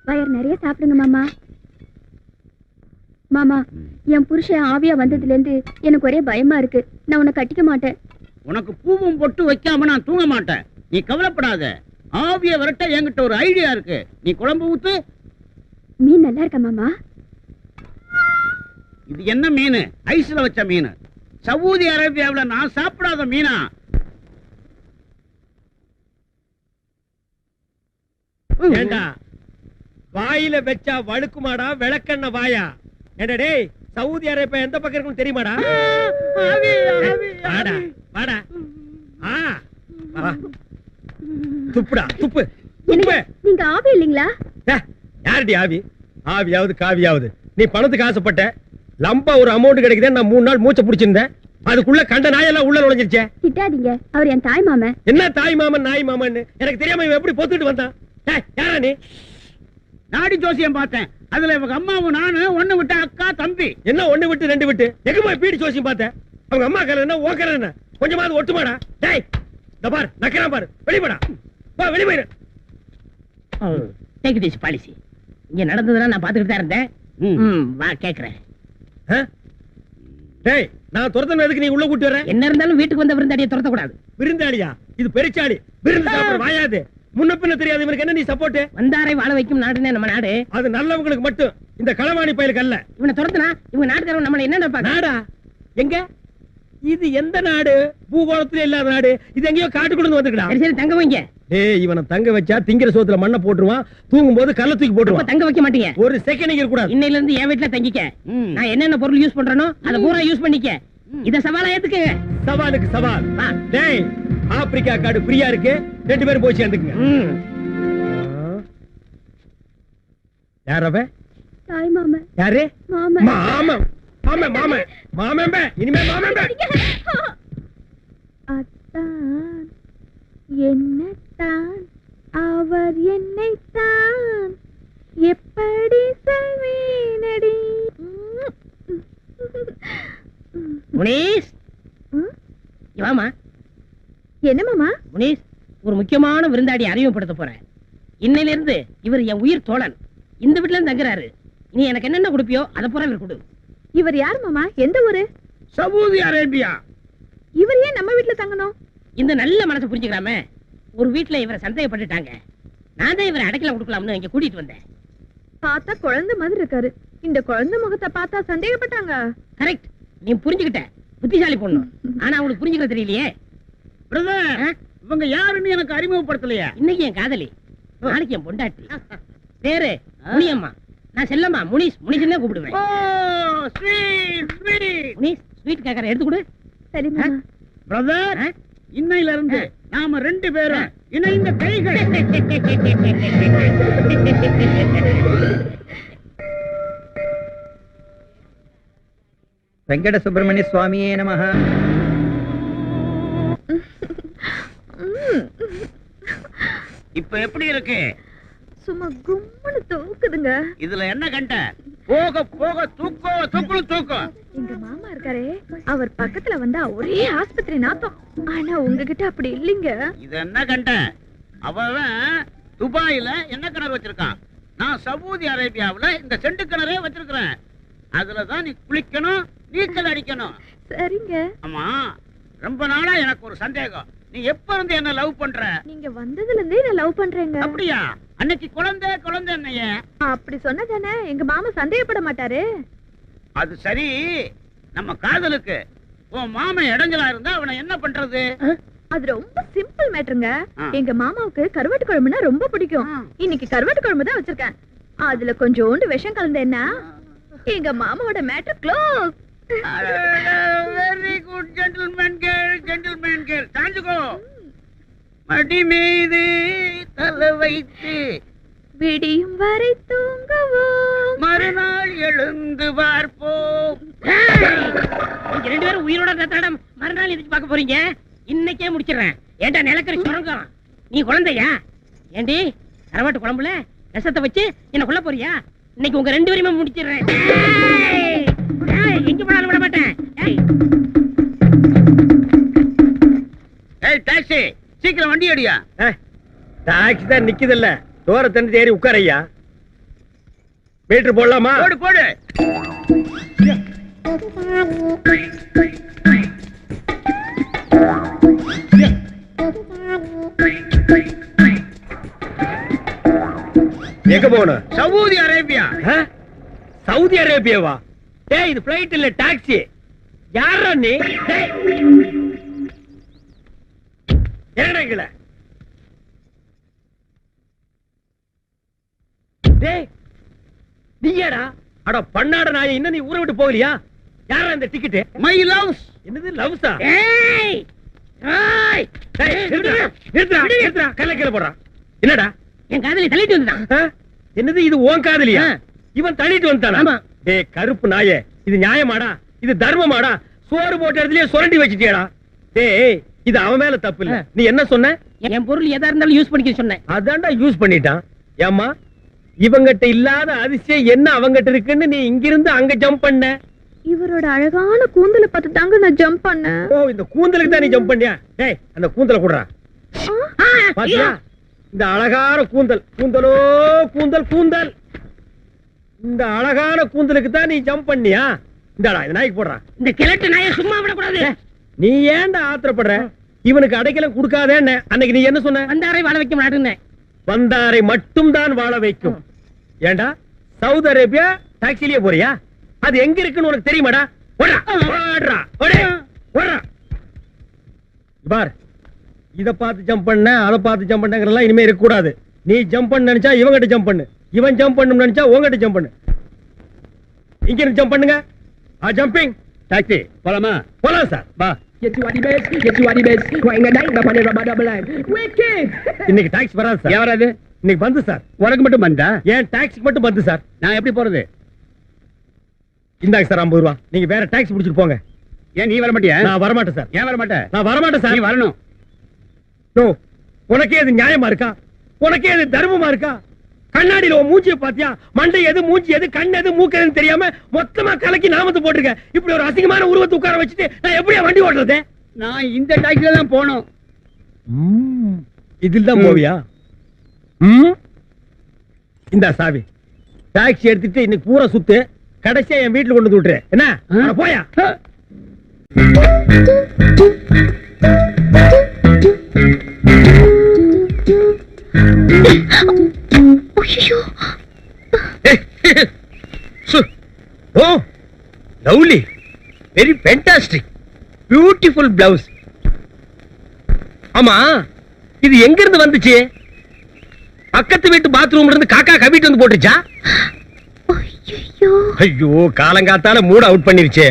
வயிறு நிறைய சாப்பிடுங்க மாமா. மாமா, என் புருஷன் ஆவியா வந்ததுல இருந்து எனக்கு ஒரே பயமா இருக்கு. நான் உன்னை கட்டிக்க மாட்டேன். உனக்கு பூவும் பொட்டு வைக்காம நான் தூங்க மாட்டேன். நீ கவலைப்படாத. ஆவிய வரட்ட என்கிட்ட ஒரு ஐடியா இருக்கு. நீ குழம்பு ஊத்து. மீன் நல்லா இருக்கா மாமா? இது என்ன மீன்? ஐஸ்ல வச்ச மீன். சவுதி அரேபியாவில் நான் சாப்பிடாத மீனா? ஏண்டா வாயில வச்சா வழுக்குமாடா விளக்கண்ண வாயா? ஏண்டா டேய், சவுதி அரேபியா எந்த பக்கம் இருக்குன்னு தெரியுமாடா? வாடா வாடா. துப்புடா துப்பு துப்பு. நீங்க ஆவி இல்லீங்களா? யாருடி ஆவி? ஆவியாவது காவியாவது. நீ பணத்துக்கு ஆசைப்பட்ட லம்பா ஒரு அமௌண்ட் கிடைக்குது. நான் 3 நாள் மூச்சை பிடிச்சிருந்தேன். அதுக்குள்ள கண்ட நாயெல்லாம் உள்ள நுழைஞ்சிருச்சே. திட்டாதீங்க, அவர் என் தாய் மாமன். என்ன தாய் மாமன் நாய் மாமன் எனக்கு தெரியாம இவன் எப்படி பொத்துட்டு வந்தான்? யாரா நீ? நாடி ஜோசியம் பார்த்தேன். அதுல இவங்க அம்மாவும் நானு ஒண்ணு விட்டு அக்கா தம்பி. என்ன ஒண்ணு விட்டு 2 விட்டு? எங்க போய் பீடி ஜோசியம் பார்த்தேன்? அவங்க அம்மா கல என்ன ஓக்கற என்ன? கொஞ்சமாவது ஒட்டுமாடா? டேய் இந்த பார் நக்கறா பாரு. வெளியடா. வா வெளிய போயிரு. Take this policy. இங்க நடந்ததெல்லாம் நான் பாத்துக்கிட்டு தான் இருந்தேன். வா கேக்குறேன். டேய் நான் துரத்தன எதுக்கு நீ உள்ள கூட்டி வர? என்ன இருந்தாலும் வீட்டுக்கு வந்த விருந்தாடியை துரத்த கூடாது. விருந்தாடியா? இது பெருச்சாடி. விருந்து சாப்பிட வாயாது. முன்ன பின்ன தெரியாது இவனுக்கு என்ன நீ சப்போர்ட்? வந்தாரை வாழ வைக்கும் நாடுனே நம்ம நாடு. அது நல்லவங்களுக்கு மட்டும். இந்த களவாணி பயலுக்கு அல்ல. இவனை துரத்துனா இவங்க நாட்டுக்காரங்க நம்மள என்ன நினைப்பாங்க? நாடா? எங்க? இது எந்த நாடு? பூகோளத்துல இல்லாத நாடு. இது எங்கயோ காட்டுக்குள்ள வந்துக்கடா. சரி தங்க வைங்க. ஏய் இவனை தங்க வச்சா திங்கிற சோத்துல மண்ணை போட்டுருவான். தூங்கும் போது கல்ல தூக்கி போட்டுருவான். தங்க வைக்க மாட்டீங்க. ஒரு செகண்ட் இருக்க கூடாது. இன்னையில இருந்து என் வீட்டுல தங்கிக்க. நான் என்னென்ன பொருள் யூஸ் பண்றேனோ அத பூரா யூஸ் பண்ணிக்க. இத சவாலா ஏத்துக்கங்க. சவாலுக்கு சவால். டேய் ஆப்பிரிக்கா காடு ஃப்ரீயா இருக்கு. 2 பேரும் போய் சேர்ந்துக்குங்க. யார் அவ? தாய் மாமன். யாரு? மாமன். மாமன் மாமன் மாமன் மாமன். இனிமே மாமன். அத்தான் என்னத்தான் அவர் என்னைத்தான் எப்படி சொல்வேனடி. முனீஸ் வாமா. என்ன மாமா? முனீஸ், ஒரு முக்கியமான விருந்தாடி அறிமுகப்படுத்த போறேன். இன்னையில இருந்து இவர் என் உயிர் தோழன். இந்த வீட்டுல இருந்து தங்குறாரு. நீ எனக்கு என்னென்ன கொடுப்பியோ அதை பூரா இவர் கொடு. இவர் யார் மாமா? எந்த ஊரு? Saudi Arabia. இவர் ஏன் நம்ம வீட்டுல தங்கணும்? இந்த நல்ல மனசை புரிஞ்சுக்கலாமே. ஒரு வீட்டுல இவரை சந்தேகப்பட்டுட்டாங்க. நான் தான் இவரை அடைக்கல கொடுக்கலாம்னு இங்க கூட்டிட்டு வந்தேன். பார்த்தா குழந்தை மாதிரி இருக்காரு. இந்த குழந்தை முகத்தை பார்த்தா சந்தேகப்பட்டாங்க. கரெக்ட், நீ புரிஞ்சுக்கிட்ட. புத்திசாலி பொண்ணு. ஆனா அவளுக்கு புரிஞ்சுக்கிற தெரியலையே. பிரதர், இவங்க யாருன்னு எனக்கு அறிமுகப்படுத்தலையா? இன்னைக்கு என் காதலி, நாளைக்கு என் பொண்டாட்டி. பேரு முனியம்மா. நான் செல்லம்மா. முனிஸ் முனிஸ்னே கூப்பிடுவேன். முனிஸ் ஸ்வீட் கேக்கற எடுத்து கொடு. சரி மாமா. பிரதர், இன்னையில இருந்து நாம 2 பேரும் இணைந்த கைகள். வெங்கட சுப்பிரமணிய சுவாமியே நமஹ. இப்ப எப்படி இருக்கு? சும்மா கும்முன்னு தூக்குதுங்க. இதுல என்ன கண்ட? போக போக தூக்கம் தூக்கம். எங்க மாமா இருக்காரே, அவர் பக்கத்துல வந்தா ஒரே ஆஸ்பத்திரி நாத்தம். ஆனா உங்ககிட்ட அப்படி இல்லைங்க. இது என்ன கண்ட? அவன் துபாயில என்ன கிணறு வச்சிருக்கான். நான் சவுதி அரேபியாவுல இந்த செண்டு கிணறே வச்சிருக்கிறேன். அதுலதான் நீ குளிக்கணும், நீச்சல் அடிக்கணும். சரிங்க. ஆமா, ரொம்ப நாளா எனக்கு ஒரு சந்தேகம். நீ எப்ப இருந்து என்ன லவ் பண்ற? நீங்க வந்ததுல இருந்தே நான் லவ் பண்றேங்க. அப்படியா? அன்னைக்கு குழந்தை என்னைய அப்படி சொன்னதானே எங்க மாமா சந்தேகப்பட மாட்டாரு. அது சரி, நம்ம காதலுக்கு உன் மாமன் இடைஞ்சலா இருந்தா அவனை என்ன பண்றது? அது ரொம்ப சிம்பிள் மேட்டருங்க. எங்க மாமாவுக்கு கருவாட்டு குழம்புனா ரொம்ப பிடிக்கும். இன்னைக்கு கருவாட்டு குழம்பு தான் வச்சிருக்கேன். அதுல கொஞ்சோண்டு விஷம் கலந்தேன்னா எங்க மாமாவோட matter close. Very good gentleman girl. தாஞ்சுகோ. மடி மீது தலை வைத்து விடியும் வரை தூங்குவோம், மறுநாள் எழுந்து பார்ப்போம். நீங்க 2 பேரும் உயிரோட தத்தாடம் மறுநாள் எதுக்கு பார்க்க போறீங்க? இன்னைக்கே முடிச்சிடுறேன். ஏண்டா நிலக்கரி சுரங்கம், நீ குழந்தையா? ஏண்டி கருவாட்டு குழம்புல விஷத்தை வச்சு என்ன கொல்ல போறியா? இன்னைக்கு உங்க 2 பேரையுமே முடிச்சிடுறேன். எங்க போனாலும் விட மாட்டேன். ஏய் டாக்ஸி, சீக்கிரம் வண்டி அடியா. டாக்ஸி தான் நிக்குது இல்ல, டோரை தந்து ஏறி உட்காரையா. மீட்டர் போடலாமா? போடு போடு. எங்க போகணும்? Saudi Arabia. சவுதி அரேபியாவா? டேய் இது பிளைட் இல்ல, டாக்ஸி. யாரா நீ? ஏறங்கல. டேய் நீயடா? அட பண்ணாட நாயே, இன்னும் நீ ஊரை விட்டு போகலையா? யாரா இந்த டிக்கெட்? My loves. என்னது லவ்ஸா? ஏய் ஏய் டேய் நிறுத்துடா கல்ல போடுறா. என்னடா? என் காதலி தள்ளிட்டு வந்தான். என்னது இது உன் காதலியா? இவன் தள்ளிட்டு வந்தானா? ஆமா. டேய் கருப்பு நாயே, இது நியாயமாடா? இது தர்மமாடா? சோறு போட்ட இடத்துலயே சுரண்டி வச்சிட்டியடா. டேய் இது அவன் மேல தப்பு இல்ல. நீ என்ன சொன்ன? என் பொருள் எதா இருந்தாலும் யூஸ் பண்ணிக்க சொன்னேன். அதான்டா யூஸ் பண்ணிட்டான். ஏம்மா இவங்கிட்ட இல்லாத அதிசயம் என்ன அவங்கிட்ட இருக்குன்னு நீ இங்கிருந்து அங்க ஜம்ப் பண்ண? இவரோட அழகான கூந்தலை பார்த்து தாங்க நான் ஜம்ப் பண்ணேன். ஓ இந்த கூந்தலுக்கு தான் நீ ஜம்ப் பண்ணியா? டேய் அந்த கூந்தலை குடுறா. பாத்தியா இந்த அழகான கூந்தல்? கூந்தலோ கூந்தல் கூந்தல். இந்த அழகான கூந்தலுக்கு தான் நீ ஜம்ப் பண்ணியா? இந்தாடா இந்த நாய்க்கு போடுறா. இந்த கிழட்டு நாயை சும்மா விடக்கூடாது. நீ ஏன்டா ஆத்திரப்படுற? இவனுக்கு அடைக்கலம் கொடுக்காதேன்னு அன்னைக்கு நீ என்ன சொன்ன? வந்தாரை வாழ வைக்க மாட்டேன்னு. வந்தாரை மட்டும் தான் வாழ வைக்கும். ஏண்டா சவுதி அரேபியா டாக்ஸிலேயே போறியா? அது எங்க இருக்குன்னு உனக்கு தெரியுமாடா? ஓடா ஓடுறா ஓடே ஓடுறா. பார் இத பார்த்து ஜம்ப் பண்ண, அத பார்த்து ஜம்ப் பண்ணங்கறதெல்லாம் இனிமே இருக்க கூடாது. நீ ஜம்ப் பண்ண நினைச்சா இவங்கிட்ட ஜம்ப் பண்ணு, இவன் ஜம்ப் பண்ணனும் நினைச்சா உங்ககிட்ட ஜம்ப் பண்ணு. இங்க இருந்து ஜம்ப் பண்ணுங்க. ஜம்பிங் டாக்ஸி போலாமா? போலாம் சார். வா. இன்னைக்கு டாக்ஸி வராது சார். ஏன் வராது? இன்னைக்கு பந்து சார். உனக்கு மட்டும் வந்தா? ஏன் டாக்ஸிக்கு மட்டும் பந்து சார். நான் எப்படி போறது? இந்தாங்க சார் 50 ரூபா. நீங்க வேற டாக்ஸி பிடிச்சிட்டு போங்க. ஏன் நீ வர மாட்டியா? நான் வர மாட்டேன் சார். ஏன் வர மாட்டேன்? நான் வர மாட்டேன் சார். நீ வரணும். நோ உனக்கே இது நியாயமா இருக்கா? உனக்கே இது தர்மமா இருக்கா? கண்ணாடியில உன் மூஞ்சியை பாத்தியா? மண்டை எது, மூஞ்சி எது, கண் எது, மூக்கு எதுன்னு தெரியாம மொத்தமா கலக்கி நாமத்தை போட்டுருக்க. இப்படி ஒரு அசிங்கமான உருவத்தை உட்கார வச்சுட்டு நான் எப்படியா வண்டி ஓட்டுறது? நான் இந்த டாக்ஸில தான் போகணும். இதில் தான் போவியா? இந்த சாவி டாக்ஸி எடுத்துட்டு இன்னைக்கு பூரா சுத்து, கடைசியா என் வீட்டுல கொண்டு வந்து விட்டுரு. என்ன அட போயா? ஓ lovely, very fantastic, beautiful blouse. ஆமா இது எங்க இருந்து வந்துச்சு? பக்கத்து வீட்டு பாத்ரூம்ல இருந்து காக்கா கவிட்டு வந்து போட்டுச்சா? ஐயோ காலங்காத்தால மூட் அவுட் பண்ணிருச்சு.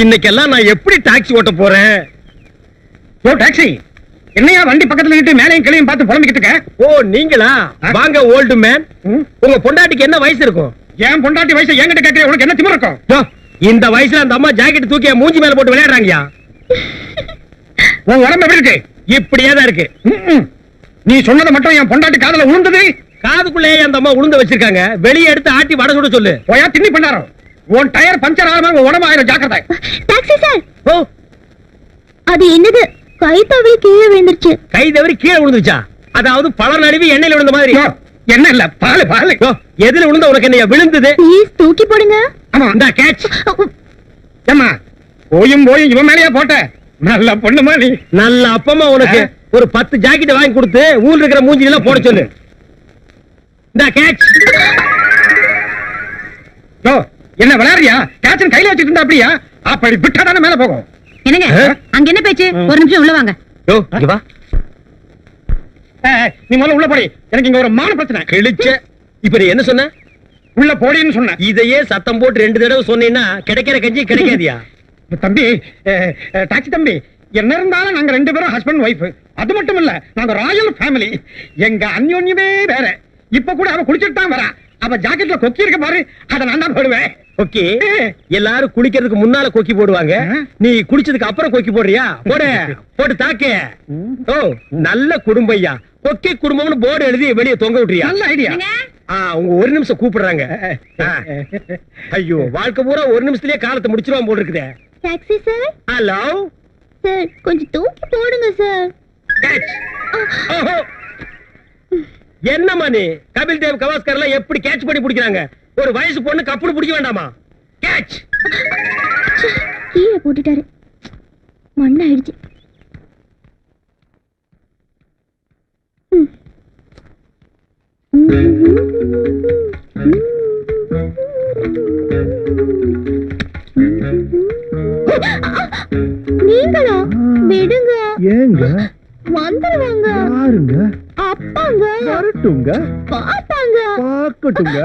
இன்னைக்கெல்லாம் நான் எப்படி டாக்ஸி ஓட்ட போறேன்? ஓ டாக்ஸி, என்னையா வண்டி பக்கத்துல நிட்டு மேலையும் கிளையும் பார்த்து புலம்பிக்கிட்டு இருக்க? ஓ நீங்களா? வாங்க ஓல்டு மேன். உங்க பொண்டாட்டிக்கு என்ன வயசு இருக்கும்? ஏன் பொண்டாட்டி வயசு என்கிட்ட கேட்கற? உனக்கு என்ன திமிரு இருக்கும்? யோ, இந்த வயசுல அந்த அம்மா ஜாக்கெட் தூக்கி என் மூஞ்சி மேல போட்டு விளையாடுறாங்கயா. உன் உடம்பு எப்படி இருக்கு? இப்படியே தான் இருக்கு. நீ சொன்னதை மட்டும் என் பொண்டாட்டி காதுல விழுந்தது. காதுக்குள்ளேயே அந்த அம்மா உளுந்த வச்சிருக்காங்க. வெளியே எடுத்து ஆட்டி வடை சுட சொல்லு. போயா திண்ணி பண்ணாரோ. உன் டயர் பஞ்சர் ஆகாம உன் உடம்பு ஆயிரம். ஜாக்கிரதை. Taxi sir. ஓ அது என்னது? கை தவறி கீழே விழுந்துருச்சு. கை தவறி கீழே விழுந்துச்சா? அதாவது பழ நழுவி எண்ணெயில விழுந்த மாதிரி. என்ன இல்ல பாலு பாலு. எதுல விழுந்த உனக்கு என்ன விழுந்தது? ப்ளீஸ் தூக்கி போடுங்க. ஆமா இந்த கேட்ச். ஏமா போயும் இவன் மேலேயே போட்ட? நல்ல பொண்ணுமா நீ. நல்ல அப்பமா உனக்கு ஒரு 10 ஜாக்கெட் வாங்கி கொடுத்து ஊர்ல இருக்கிற மூஞ்சி எல்லாம் போட சொல்லு. இந்த கேட்ச். என்ன விளையாடுறியா? கேட்சன் கையில வச்சுட்டு இருந்தா அப்படியா? அப்படி விட்டாதானே மேல போகும். என்னங்க அங்க என்ன பேச்சு? ஒரு நிமிஷம் உள்ள வாங்க. யோ இங்க வா. நீ முதல்ல உள்ள போடி. எனக்கு இங்க ஒரு மான பிரச்சனை. கிழிச்ச. இப்ப நீ என்ன சொன்ன? உள்ள போடின்னு சொன்ன. இதையே சத்தம் போட்டு 2 தடவை சொன்னீங்கன்னா கிடைக்கிற கஞ்சி கிடைக்காதியா? தம்பி, டாக்ஸி தம்பி, என்ன இருந்தாலும் நாங்க 2 பேரும் ஹஸ்பண்ட் ஒய்ஃப். அது மட்டும் இல்ல, நாங்க ராயல் ஃபேமிலி. எங்க அந்யோன்யமே வேற. இப்ப கூட அவ குளிச்சிட்டு தான் வரா. அவ ஜாக்கெட்ல கொக்கி இருக்க பாரு, அத நான் தான் போடுவேன். கொக்கி எல்லாரும் குளிக்கிறதுக்கு முன்னால கொக்கி போடுவாங்க. நீ குளிச்சதுக்கு அப்புறம் கொக்கி போடுறியா? போடு, போட்டு தாக்கு. ஓ நல்ல குடும்பையா. கொக்கி குடும்பம்னு போர்டு எழுதி வெளியே தொங்க விட்டுறியா? நல்ல ஐடியா. அவங்க 1 நிமிஷம் கூப்பிடுறாங்க. ஐயோ வாழ்க்கை பூரா 1 நிமிஷத்துலயே காலத்தை முடிச்சிருவான் போல் இருக்குதே. Taxi sir. ஹலோ சார் கொஞ்சம் தூக்கி போடுங்க சார். என்னமா நீ? கபில் தேவ் கவாஸ்கர் எல்லாம் எப்படி கேட்ச் பண்ணி பிடிக்கிறாங்க? ஒரு வயசு பொண்ணு கப்புடு பிடிக்க வேண்டாமா? கேட்ச். கீழே போட்டுட்டாரு, மண்ணாயிடுச்சு. நீங்களா? விடுங்க. ஏங்க? வந்துருவாங்க. யாருங்க? அப்பாங்க. வரட்டுங்க, பாப்பாங்க. பாக்கட்டுங்க.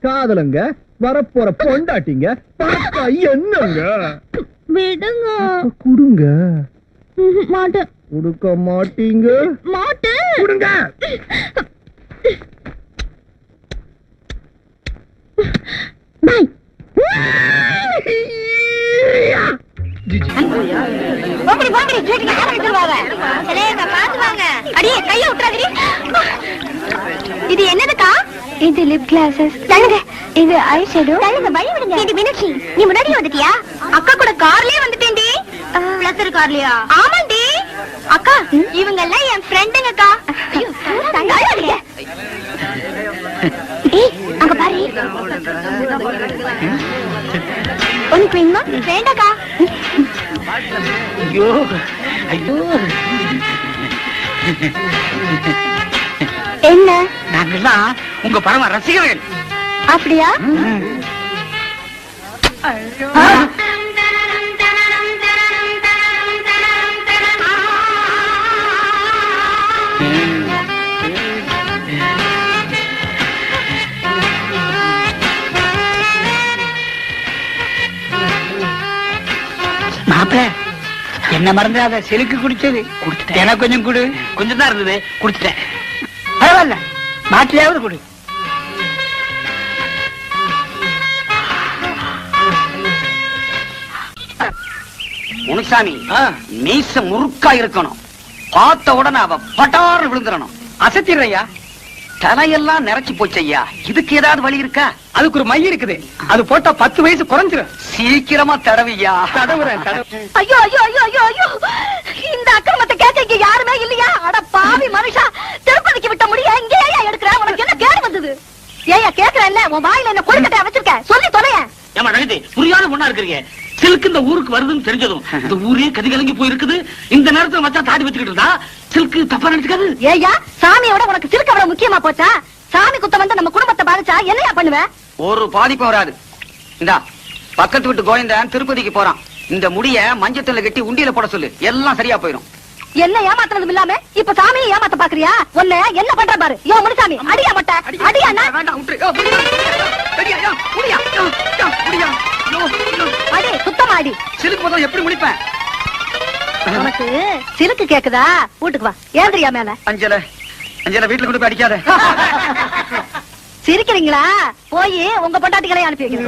காதலங்க, வரப்போற பொண்டாட்டிங்க, பாப்பா என்னங்க? விடுங்க. குடுங்க. மாட்டேன். குடுக்க மாட்டீங்க? மாட்டேன். குடுங்க. பாய். இது என்னதுக்கா? இது லிப் கிளாஸஸ். தள்ளுங்க. இது ஐ ஷேடோ. தள்ளுங்க, வழி விடுங்க. இது மீனாட்சி, நீ முன்னாடியே வந்துட்டியா? அக்கா கூட கார்லயே வந்துட்டேன்டி. பிளஸர் கார்லயா? ஆமாண்டி. அக்கா, இவங்க எல்லாம் என் ஃப்ரெண்டுங்கக்கா. தள்ளாதீங்க. ஏய், அங்க பாரு. உனக்கு வேணுமா? வேண்டாக்கா. ஐயோ ஐயோ, என்ன? நாங்கெல்லாம் உங்க பரம ரசிகர்கள். அப்படியா? மாப்பிள்ள, என்ன மறந்துடாத. செலுக்கு குடிச்சது எனக்கு கொஞ்சம் கொடு. கொஞ்சம் தான் இருந்தது, குடிச்சிட்டேன். பரவாயில்ல, மாட்டியாவது கொடு. முனுசாமி, மீச முறுக்கா இருக்கணும். பார்த்த உடனே அவ பட்டாறு விழுந்துடணும். அசத்திடுறையா, தலையெல்லாம் நிறைச்சு போச்சு ஐயா. இதுக்கு ஏதாவது வழி இருக்கா? அதுக்கு ஒரு மை இருக்குது, அது போட்டா 10 வயசு குறைஞ்சிரும். சீக்கிரமா தடவியா. தடவுறேன். ஐயோ ஐயோ ஐயோ ஐயோ ஐயோ, இந்த அக்கிரமத்தை கேட்க இங்க யாருமே இல்லையா? அட பாவி மனுஷா, திருப்பதிக்கு விட்ட முடிய இங்கே ஏயா எடுக்கிற? உனக்கு என்ன கேடு வந்தது? ஏயா கேக்குறேன்ல, உன் வாயில என்ன கொழுக்கட்டையா வச்சிருக்க? சொல்லி தொலைய. ஏமா நடித்து புரியாத பொண்ணா இருக்கிறீங்க. சில்க் இந்த ஊருக்கு வருதுன்னு தெரிஞ்சதும் இந்த ஊரே கதிகலங்கி போயிருக்குது. இந்த நேரத்துல மச்சா தாடி வச்சுக்கிட்டு இருந்தா சில்க் தப்பா நினைச்சுக்காது. ஏயா, சாமியோட உனக்கு சிலுக்கு அவ்வளவு முக்கியமா போச்சா? சாமி குத்தம் வந்து நம்ம குடும்பத்தை பாதிச்சா என்னையா பண்ணுவ? ஒரு பாதிப்பும் வராது. இந்தா, பக்கத்து வீட்டு கோவிந்தன் திருப்பதிக்கு போறான். இந்த முடிய மஞ்சத்துல கட்டி உண்டியில போட சொல்லு, எல்லாம் சரியா போயிடும். என்ன ஏமாத்துறதும் இல்லாம இப்ப சாமியை ஏமாத்த பாக்குறியா? உன்னை என்ன பண்ற பாரு. யோ முனுசாமி, அடியா மட்ட அடியா. வேண்டாம், விட்டுரு. யோ, ரெடியா, யோ, முடியா, யோ, யோ, முடியா. யோ, யோ. அடி சுத்தமா அடி. சிலுக்கு போதும் எப்படி முடிப்பேன்? உனக்கு சிலுக்கு கேக்குதா? வீட்டுக்கு வா, ஏந்திரியா மேல. அஞ்சல அஞ்சல, வீட்டுல கொண்டு போய் அடிக்காத. சிரிக்கிறீங்களா? போய் உங்க பொண்டாட்டிகளை அனுப்பி வைக்கிறேன்.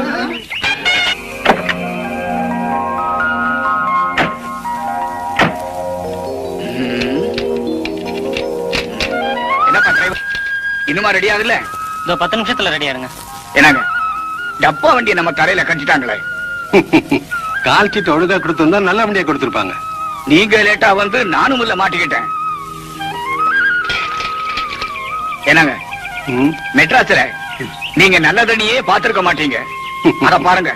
என்னப்பா டிரைவர், இன்னுமா ரெடி ஆகல? இந்த 10 நிமிஷத்துல ரெடி ஆடுங்க. என்னங்க, டப்பா வண்டியை நம்ம தரையில கஞ்சிட்டாங்களே. கால் சீட்டு ஒழுங்கா கொடுத்திருந்தா நல்ல வண்டியா கொடுத்திருப்பாங்க. நீங்க லேட்டா வந்து நானும் உள்ள மாட்டிக்கிட்டேன். என்னங்க, மெட்ராஸ்ல நீங்க நல்ல தண்ணியே பாத்திருக்க மாட்டீங்க. அத பாருங்க,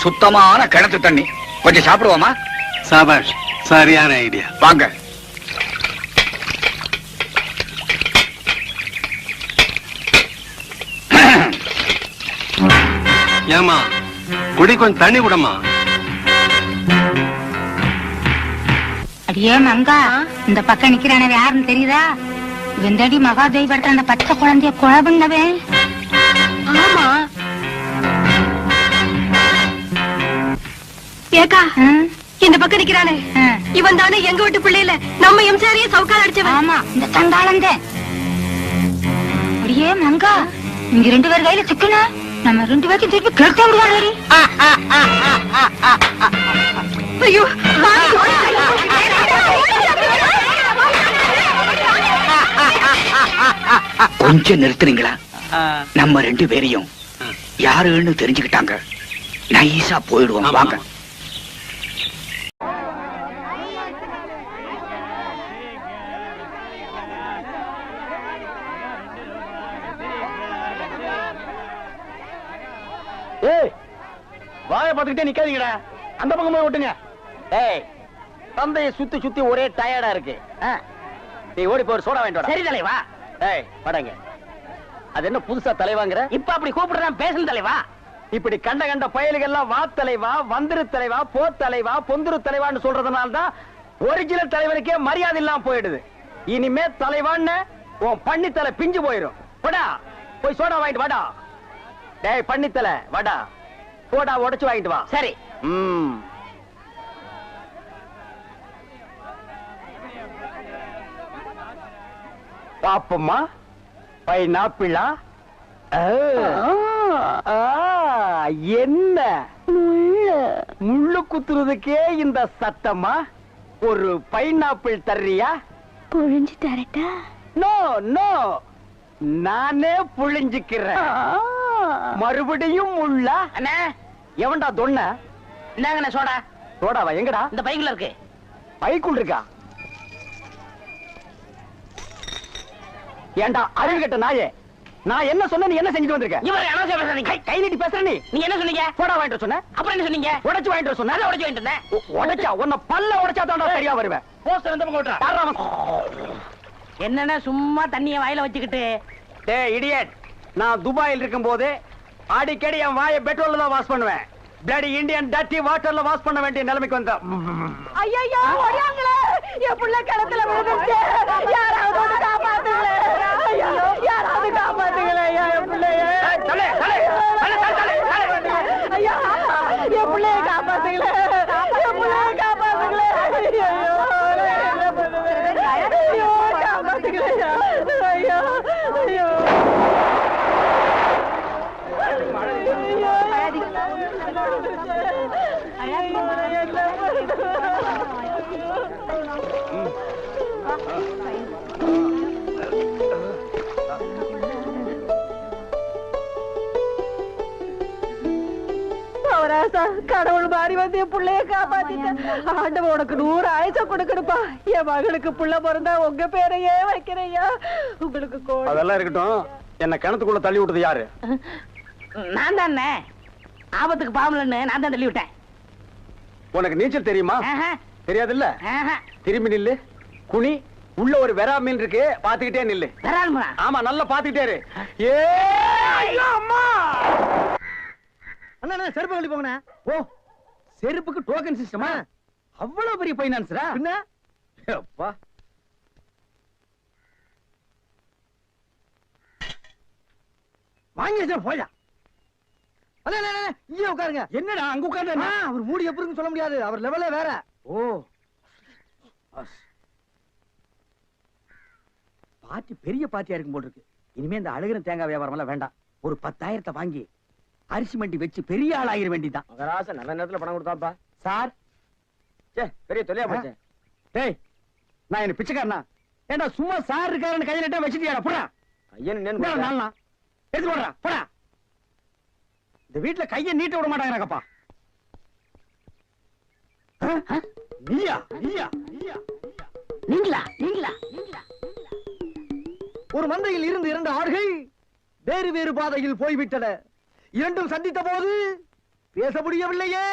சுத்தமான கிணத்து தண்ணி. கொஞ்சம் சாப்பிடுவோமா? சாபாஷ், சரியான ஐடியா. வாங்க. ஏமா, குடி கொஞ்சம் தண்ணி விடமா. அடியே மங்கா, இந்த பக்கம் நிக்கிறானவே யாருன்னு தெரியுதா? வெந்தடி மகாதேவி படத்துல அந்த பச்சை குழந்தைய கொலை பண்ணவே. ஆமா. ஏக்கா, இந்த பக்கம் நிக்கிறானே இவன் தானே எங்க வீட்டு பிள்ளையில நம்ம எம்சாரியே சவுக்கால் அடிச்சவன். ஆமா, இந்த தண்டாளந்தே. அடியே மங்கா, இங்க 2 பேர் கையில சிக்கன நம்ம 2 பேருக்கு திருப்பி கெடுத்து விடுவாரு. ஐயோ, கொஞ்சம் நிறுத்துறீங்களா? நம்ம 2 பேரையும் யாருன்னு தெரிஞ்சுக்கிட்டாங்க. நைஸா போயிடுவோம். வாங்க. ஏய் வாய பார்த்துக்கிட்டே நிக்காதீங்கடா, அந்த பக்கம் போய் ஓட்டுங்க. ஏய் தந்தையை சுத்தி சுத்தி ஒரே டயர்டா இருக்கு. நீ ஓடி போய் சோடா வாங்கிட்டு வா. சரி தலைவா. ஏய் வாடங்க. அது என்ன புதுசா தலைவாங்கற? இப்ப அப்படி கூப்பிடுறான் பேசணும் தலைவா. இப்படி கண்ட கண்ட பயலுகள் எல்லாம் வா தலைவா, வந்திரு தலைவா, போ தலைவா, பொந்துரு தலைவான்னு சொல்றதுனால தான் ஒரிஜினல் தலைவனுக்கே மரியாதை இல்லாம போயிடுது. இனிமே தலைவான்னு உன் பண்ணித்தலை பிஞ்சு போயிடும். வாடா போய் சோடா வாங்கிட்டு வாடா. டேய் பண்ணித்தலை வாடா, சோடா உடைச்சு வாங்கிட்டு வா. சரி. பாப்பம்மா பைனாப்பிளா? என்ன முள்ளு குத்துறதுக்கே இந்த சத்தமா? ஒரு பைனாப்பிள் தர்றியா? புழிஞ்சு தரட்டா? நோ நோ, நானே புழிஞ்சுக்கிறேன். மறுபடியும் முள்ளா? அண்ணே எவன்டா தொன்ன? என்னங்கண்ணே சோடா? சோடாவா எங்கடா? இந்த பைக்குள்ள இருக்கு. பைக்குள் இருக்கா? ஏண்டா அழுகட்ட நாயே, நான் என்ன சொன்ன நீ என்ன செஞ்சுட்டு வந்திருக்க? இவரை அனாவசியம் பேசுறீங்க. கை நீட்டி பேசுற நீ. நீங்க என்ன சொன்னீங்க? சோடா வாங்கிட்டு சொன்ன. அப்புறம் என்ன சொன்னீங்க? உடைச்சு வாங்கிட்டு சொன்ன. அத உடைச்சு வாங்கிட்டு வந்தேன். உடைச்சா உன்ன பல்ல உடைச்சா தான் சரியா வருவேன். போஸ்டர் இந்த பக்கம் ஓட்றா. என்னன்னா சும்மா தண்ணிய வாயில வச்சுக்கிட்டு. டேய் இடியட், நான் துபாயில் இருக்கும்போது அடிக்கடி என் வாயை பெட்ரோல்ல தான் வாஷ் பண்ணுவேன். பிளடி இந்தியன் டர்ட்டி வாட்டர்ல வாஷ் பண்ண வேண்டிய நிலைமைக்கு வந்தா. ஐயோ ஓடியாங்களே, என் புள்ள கிணத்துல விழுந்துச்சு. யாராவது வந்து காப்பாத்துங்களே. ஐயோ யாராவது காப்பாத்துங்களே. என் புள்ளைய தலே தலே தலே தலே தலே. ஐயோ என் புள்ளைய காப்பாத்துங்களே. என் புள்ளைய காப்பாத்துங்களே. ஐயோ என்ன பண்ணுவேன்? ஐயோ காப்பாத்துங்களே. ஐயோ ஐயோ கடவுள் மாறி வந்து என் பிள்ளைய காப்பாத்திட்டேன். ஆண்டவன் உனக்கு 100 ஆயுசம் கொடுக்கணுப்பா. என் மகளுக்கு புள்ள பிறந்தா உங்க பேரையே வைக்கிறையா. உங்களுக்கு அதெல்லாம் இருக்கட்டும். என்ன கிணத்துக்குள்ள தள்ளி விட்டது யாரு? நான் தானே ஆபத்துக்கு பாவலன்னு நான் தான் தள்ளி விட்டேன். உனக்கு நீச்சல் தெரியுமா? தெரியாது இல்ல. திரும்பி நில்லு, குனி. உள்ள ஒரு வெரா மீன் இருக்கு, பாத்துக்கிட்டே நில்லு. ஆமா நல்லா பாத்துக்கிட்டே இரு. அண்ணா செருப்பு கழட்டி போங்கண்ணா. ஓ செருப்புக்கு டோக்கன் சிஸ்டமா? அவ்வளவு பெரிய பைனான்ஸ்ரா? என்ன அப்பா வாங்கி வச்சா போயா. இங்கே உட்காருங்க. என்னடா அங்க உட்கார்ந்து? அவர் மூடி எப்படி இருக்குன்னு சொல்ல முடியாது. அவர் லெவலே வேற. ஓ பார்ட்டி பெரிய பார்ட்டியா இருக்கும் போல இருக்கு. இனிமே இந்த அழுகிற தேங்காய் வியாபாரம் எல்லாம் வேண்டாம். ஒரு 10,000 வாங்கி அரிசி மண்டி வச்சு பெரிய ஆள் ஆகிற வேண்டிதான். மகராச நல்ல நேரத்துல பணம் கொடுத்தாப்பா. சார் பெரிய தொல்லையா போச்சு. டேய் நான் என்ன பிச்சைக்காரனா? ஏண்டா சும்மா சார் இருக்காருன்னு கையில நட்டா வச்சிட்டியாடா? போடா கையன் நாளா எடுத்து போடுறா. போடா. இந்த வீட்டுல கையை நீட்ட விட மாட்டாங்கப்பா. நீயா நீயா நீயா நீங்களா நீங்களா நீங்களா? ஒரு மந்தையில் இருந்து 2 ஆடுகள் வேறு வேறு பாதையில் போய்விட்டன. இரண்டும் சந்தித்த போது பேச முடியவில்லையே.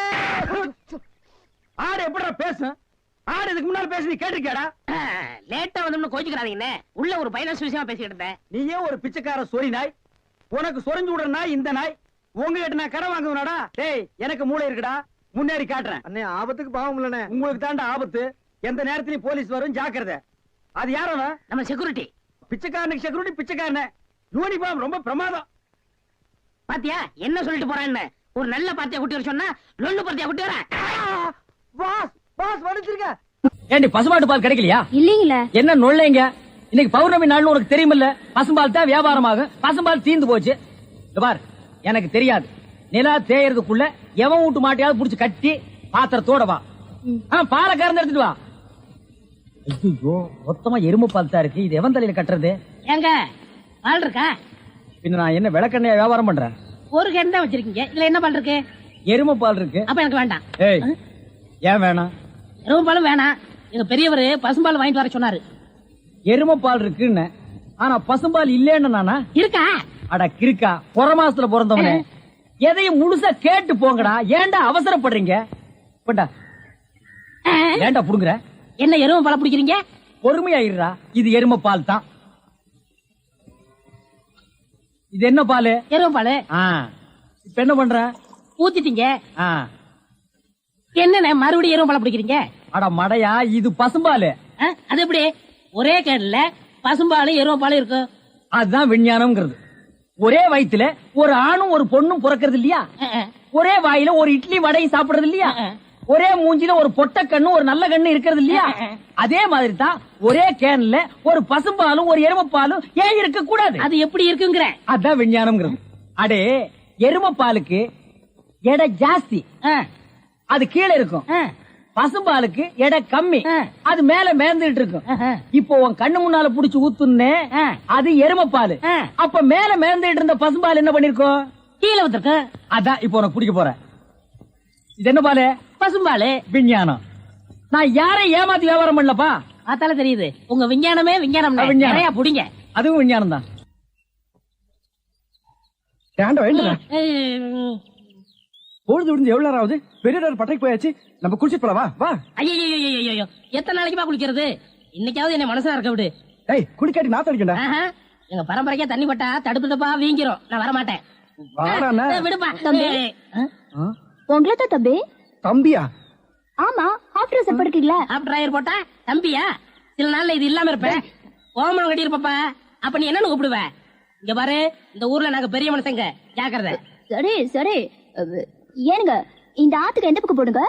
ஆடு எப்படா பேசும்? ஆடு இதுக்கு முன்னால பேசி நீ கேட்டிருக்கியாடா? லேட்டா வந்து கோச்சுக்கிறாதீங்கன்னு உள்ள ஒரு பைனான்ஸ் விஷயமா பேசிக்கிட்டு இருந்தேன். நீயே ஒரு பிச்சைக்கார சொறி நாய். உனக்கு சொரிஞ்சு விடுற நாய் இந்த நாய். உங்ககிட்ட நான் கடன் வாங்குவனாடா? டேய் எனக்கு மூளை இருக்குடா, முன்னேறி காட்டுறேன். அண்ணே ஆபத்துக்கு பாவம் இல்லனே. உங்களுக்கு தாண்டா ஆபத்து. எந்த நேரத்திலயும் போலீஸ் வரும், ஜாக்கிரதை. அது யாரோட? நம்ம செக்யூரிட்டி. பிச்சைக்காரனுக்கு செக்யூரிட்டி பிச்சைக்காரனே. யூனிஃபார்ம் ரொம்ப பிரமாதம். பாத்தியா என்ன சொல்லிட்டு போறான்னு? ஒரு நல்ல பாத்தியா குட்டி வர சொன்னா லொல்லு பாத்தியா குட்டி வர. பாஸ் பாஸ் வடிச்சிருக்க. ஏண்டி பசுமாட்டு பால் கிடைக்கலையா? இல்லீங்களே. என்ன நொல்லைங்க? இன்னைக்கு பௌர்ணமி நாள்னு உனக்கு தெரியுமில்ல? பசும்பால் தான் வியாபாரமாகும். பசும்பால் தீந்து போச்சு. பார் எனக்கு தெரியாது. நிலா தேயறதுக்குள்ள எவன் வீட்டு மாட்டையாவது புடிச்சு கட்டி பாத்திரத்தோட வா. பாலை கறந்து எடுத்துட்டு வா. ஐயோ மொத்தமா எருமை பால் தான் இருக்கு. இது எவன் தலையில கட்டுறது? ஏங்க பால் இருக்கா? பின்ன நான் என்ன விளக்கெண்ணையா வியாபாரம் பண்றேன்? ஒரு கேன் தான் வச்சிருக்கீங்க. இதுல என்ன பால் இருக்கு? எருமை பால் இருக்கு. அப்ப எனக்கு வேண்டாம். ஏய் ஏன் வேணாம்? எருமை பாலும் வேணாம். எங்க பெரியவர் பசும்பால் வாங்கிட்டு வர சொன்னாரு. எருமை பால் இருக்குன்னு, ஆனா பசும்பால் இல்லேன்னு நானா? இருக்கா? அட கிறுக்கா, புற மாசத்துல பிறந்தவனே. எதையும் முழுசா கேட்டு போங்கடா. ஏன்டா அவசரப்படுறீங்க? போண்டா. ஏன்டா புடுங்குற? என்ன எருமை பாலை பிடிக்கிறீங்க? பொறுமையா இருடா. இது எருமை பால் தான். இது என்ன பால்? எருமை பால். இப்ப என்ன பண்ற? ஊத்திட்டீங்க. என்னண்ணே மறுபடியும் எருமை பாலை பிடிக்கிறீங்க? அட மடையா, இது பசும்பால். அது எப்படி ஒரே கேன்ல பசும்பாலும் எருமை பாலும் இருக்கும்? அதுதான் விஞ்ஞானம்ங்கிறது. ஒரே வயித்துல ஒரு ஆணும் ஒரு பொண்ணும் பிறக்கிறது இல்லையா? ஒரே வாயில ஒரு இட்லி வடையும் சாப்பிடுறது இல்லையா? ஒரே மூஞ்சில ஒரு பொட்ட கண்ணு ஒரு நல்ல கண்ணு இருக்கிறது இல்லையா? அதே மாதிரி தான் ஒரே கேன்ல ஒரு பசும்பாலும் ஒரு எருமைப்பாலும் ஏன் இருக்க கூடாது? அது எப்படி இருக்குங்கிற? அதான் விஞ்ஞானம்ங்கிறது. அடே, எருமைப்பாலுக்கு எடை ஜாஸ்தி, அது கீழே இருக்கும். பசும்பாலுக்கு எடை கம்மி, அது மேல மேந்துட்டு இருக்கும். இப்போ உன் கண்ணு முன்னால புடிச்சு ஊத்துனே, அது எருமைப்பால். அப்ப மேல மேந்துட்டு இருந்த பசும்பால் என்ன பண்ணிருக்கோம்? கீழே ஊத்திருக்கு. அதான் இப்போ உனக்கு குடிக்க போறேன். இது என்ன பாலு? பசும்பாலு. விஞ்ஞானம். நான் யாரையும் ஏமாத்தி வியாபாரம் பண்ணலப்பா. அதால தெரியுது உங்க விஞ்ஞானமே விஞ்ஞானம். நிறைய புடிங்க. அதுவும் விஞ்ஞானம் தான். பொழுது விடுந்து எவ்வளவு நேரம் ஆகுது? பெரிய பட்டைக்கு போயாச்சு. நம்ம குளிச்சிட்டு போலாம். வா வா. ஐயோ எத்தனை நாளைக்குமா குளிக்கிறது? இன்னைக்காவது என்ன மனசா இருக்க விடு. ஏய், குளிக்காட்டி நான் தடிக்கண்டா. எங்க பரம்பரைக்கா தண்ணி பட்டா தடுப்பு தப்பா வீங்கிரும். நான் வர மாட்டேன். விடுப்பா. உங்களை தான் தம்பி. தம்பியா? ஆமா, ஹாஃப் ட்ரெஸ் போட்டுக்கீங்களா? ஹாஃப் டிரைவர் போட்டா தம்பியா? சில நாள்ல இது இல்லாம இருப்பேன். ஓமனம் கட்டி இருப்பப்பா. அப்ப நீ என்னன்னு கூப்பிடுவ? இங்க பாரு, இந்த ஊர்ல நாங்க பெரிய மனுஷங்க, ஜாக்கிரதை. சரி சரி. ஏனுங்க, இந்த ஆத்துக்கு எந்த பக்கம் போடுங்க?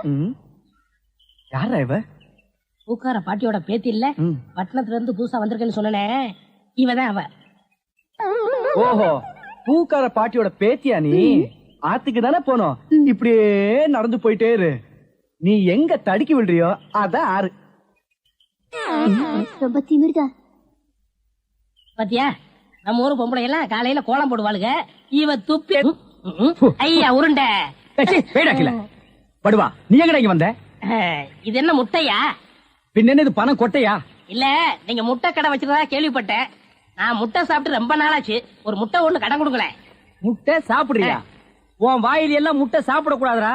யாரா இவ? பூக்கார பாட்டியோட பேத்தி இல்ல, பட்டணத்துல இருந்து புதுசா வந்திருக்கேன்னு சொன்னனே, இவதான் அவ. ஓஹோ, பூக்கார பாட்டியோட பேத்தியா நீ? ஆத்துக்கு தானே போனோம். இப்படியே நடந்து போயிட்டே இரு. நீ எங்க தடுக்கி விடுறியோ அதான் ஆறு. ரொம்ப திமிர்தா. பாத்தியா, நம்ம ஊரு பொம்பளை எல்லாம் காலையில கோலம் போடுவாளுங்க. இவ துப்பி ஐயா உருண்ட. படுவா, நீ எங்கடா இங்க வந்த? இது என்ன முட்டையா? பின்ன என்ன இது பணம் கொட்டையா? இல்ல, நீங்க முட்டை கடை வச்சிருந்தா கேள்விப்பட்டேன். நான் முட்டை சாப்பிட்டு ரொம்ப நாளாச்சு. ஒரு முட்டை ஒண்ணு கடன் கொடுங்களேன். முட்டை சாப்பிடுறியா? உன் வாயில எல்லாம் முட்டை சாப்பிட கூடாதுரா.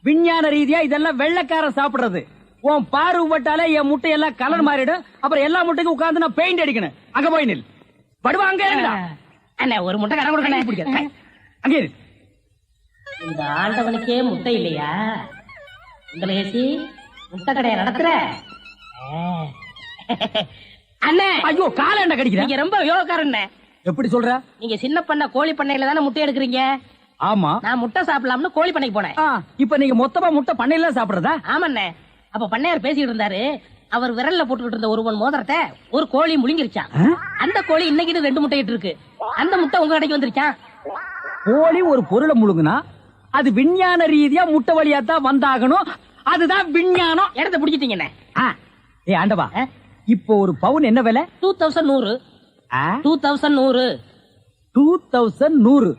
விஞ்ஞான ரீதியா இதெல்லாம் வெள்ளைக்காரன் சாப்பிடுறது. உன் பார்வைப்பட்டாலே என் முட்டையெல்லாம் கலர் மாறிடும். அப்புறம் எல்லா முட்டைக்கும் உட்கார்ந்து நான் பெயிண்ட் அடிக்கணும். அங்க போய் நில். படுவா, அங்க அண்ணா ஒரு முட்டை கடன் கொடுக்கணும். அங்கே இந்த ஆண்டவனுக்கே முட்டை இல்லையா? உங்களை ஏசி முட்டை கடையை நடத்துற அண்ணே. ஐயோ, கால என்ன கடிக்கிற? நீங்க ரொம்ப யோகக்காரன். எப்படி சொல்ற? நீங்க சின்ன பண்ண கோழி பண்ணையில தானே முட்டை எடுக்கிறீங்க? ஆமா. நான் முட்டை சாப்பிடலாம்னு கோழி பண்ணைக்கு போனேன். இப்ப நீங்க மொத்தமா முட்டை பண்ணையில சாப்பிடுறதா? ஆமாண்ணே. அப்ப பண்ணையார் பேசிட்டு இருந்தாரு. அவர் விரல்ல போட்டுக்கிட்டு இருந்த ஒருவன் மோதிரத்தை ஒரு கோழி முழுங்கிருச்சான். அந்த கோழி இன்னைக்கு 2 முட்டை இட்டு இருக்கு. அந்த முட்டை உங்க கடைக்கு வந்துருச்சான். கோழி ஒரு பொருளை முழுங்குனா அது விஞ்ஞான ரீதியா முட்டை வழியா தான் வந்தாகணும். அதுதான் விஞ்ஞானம். இடத்த பிடிச்சிட்டீங்கண்ணே. ஏ ஆண்டவா, இப்போ ஒரு பவுன் என்ன விலை? 2100. 2100. 2100.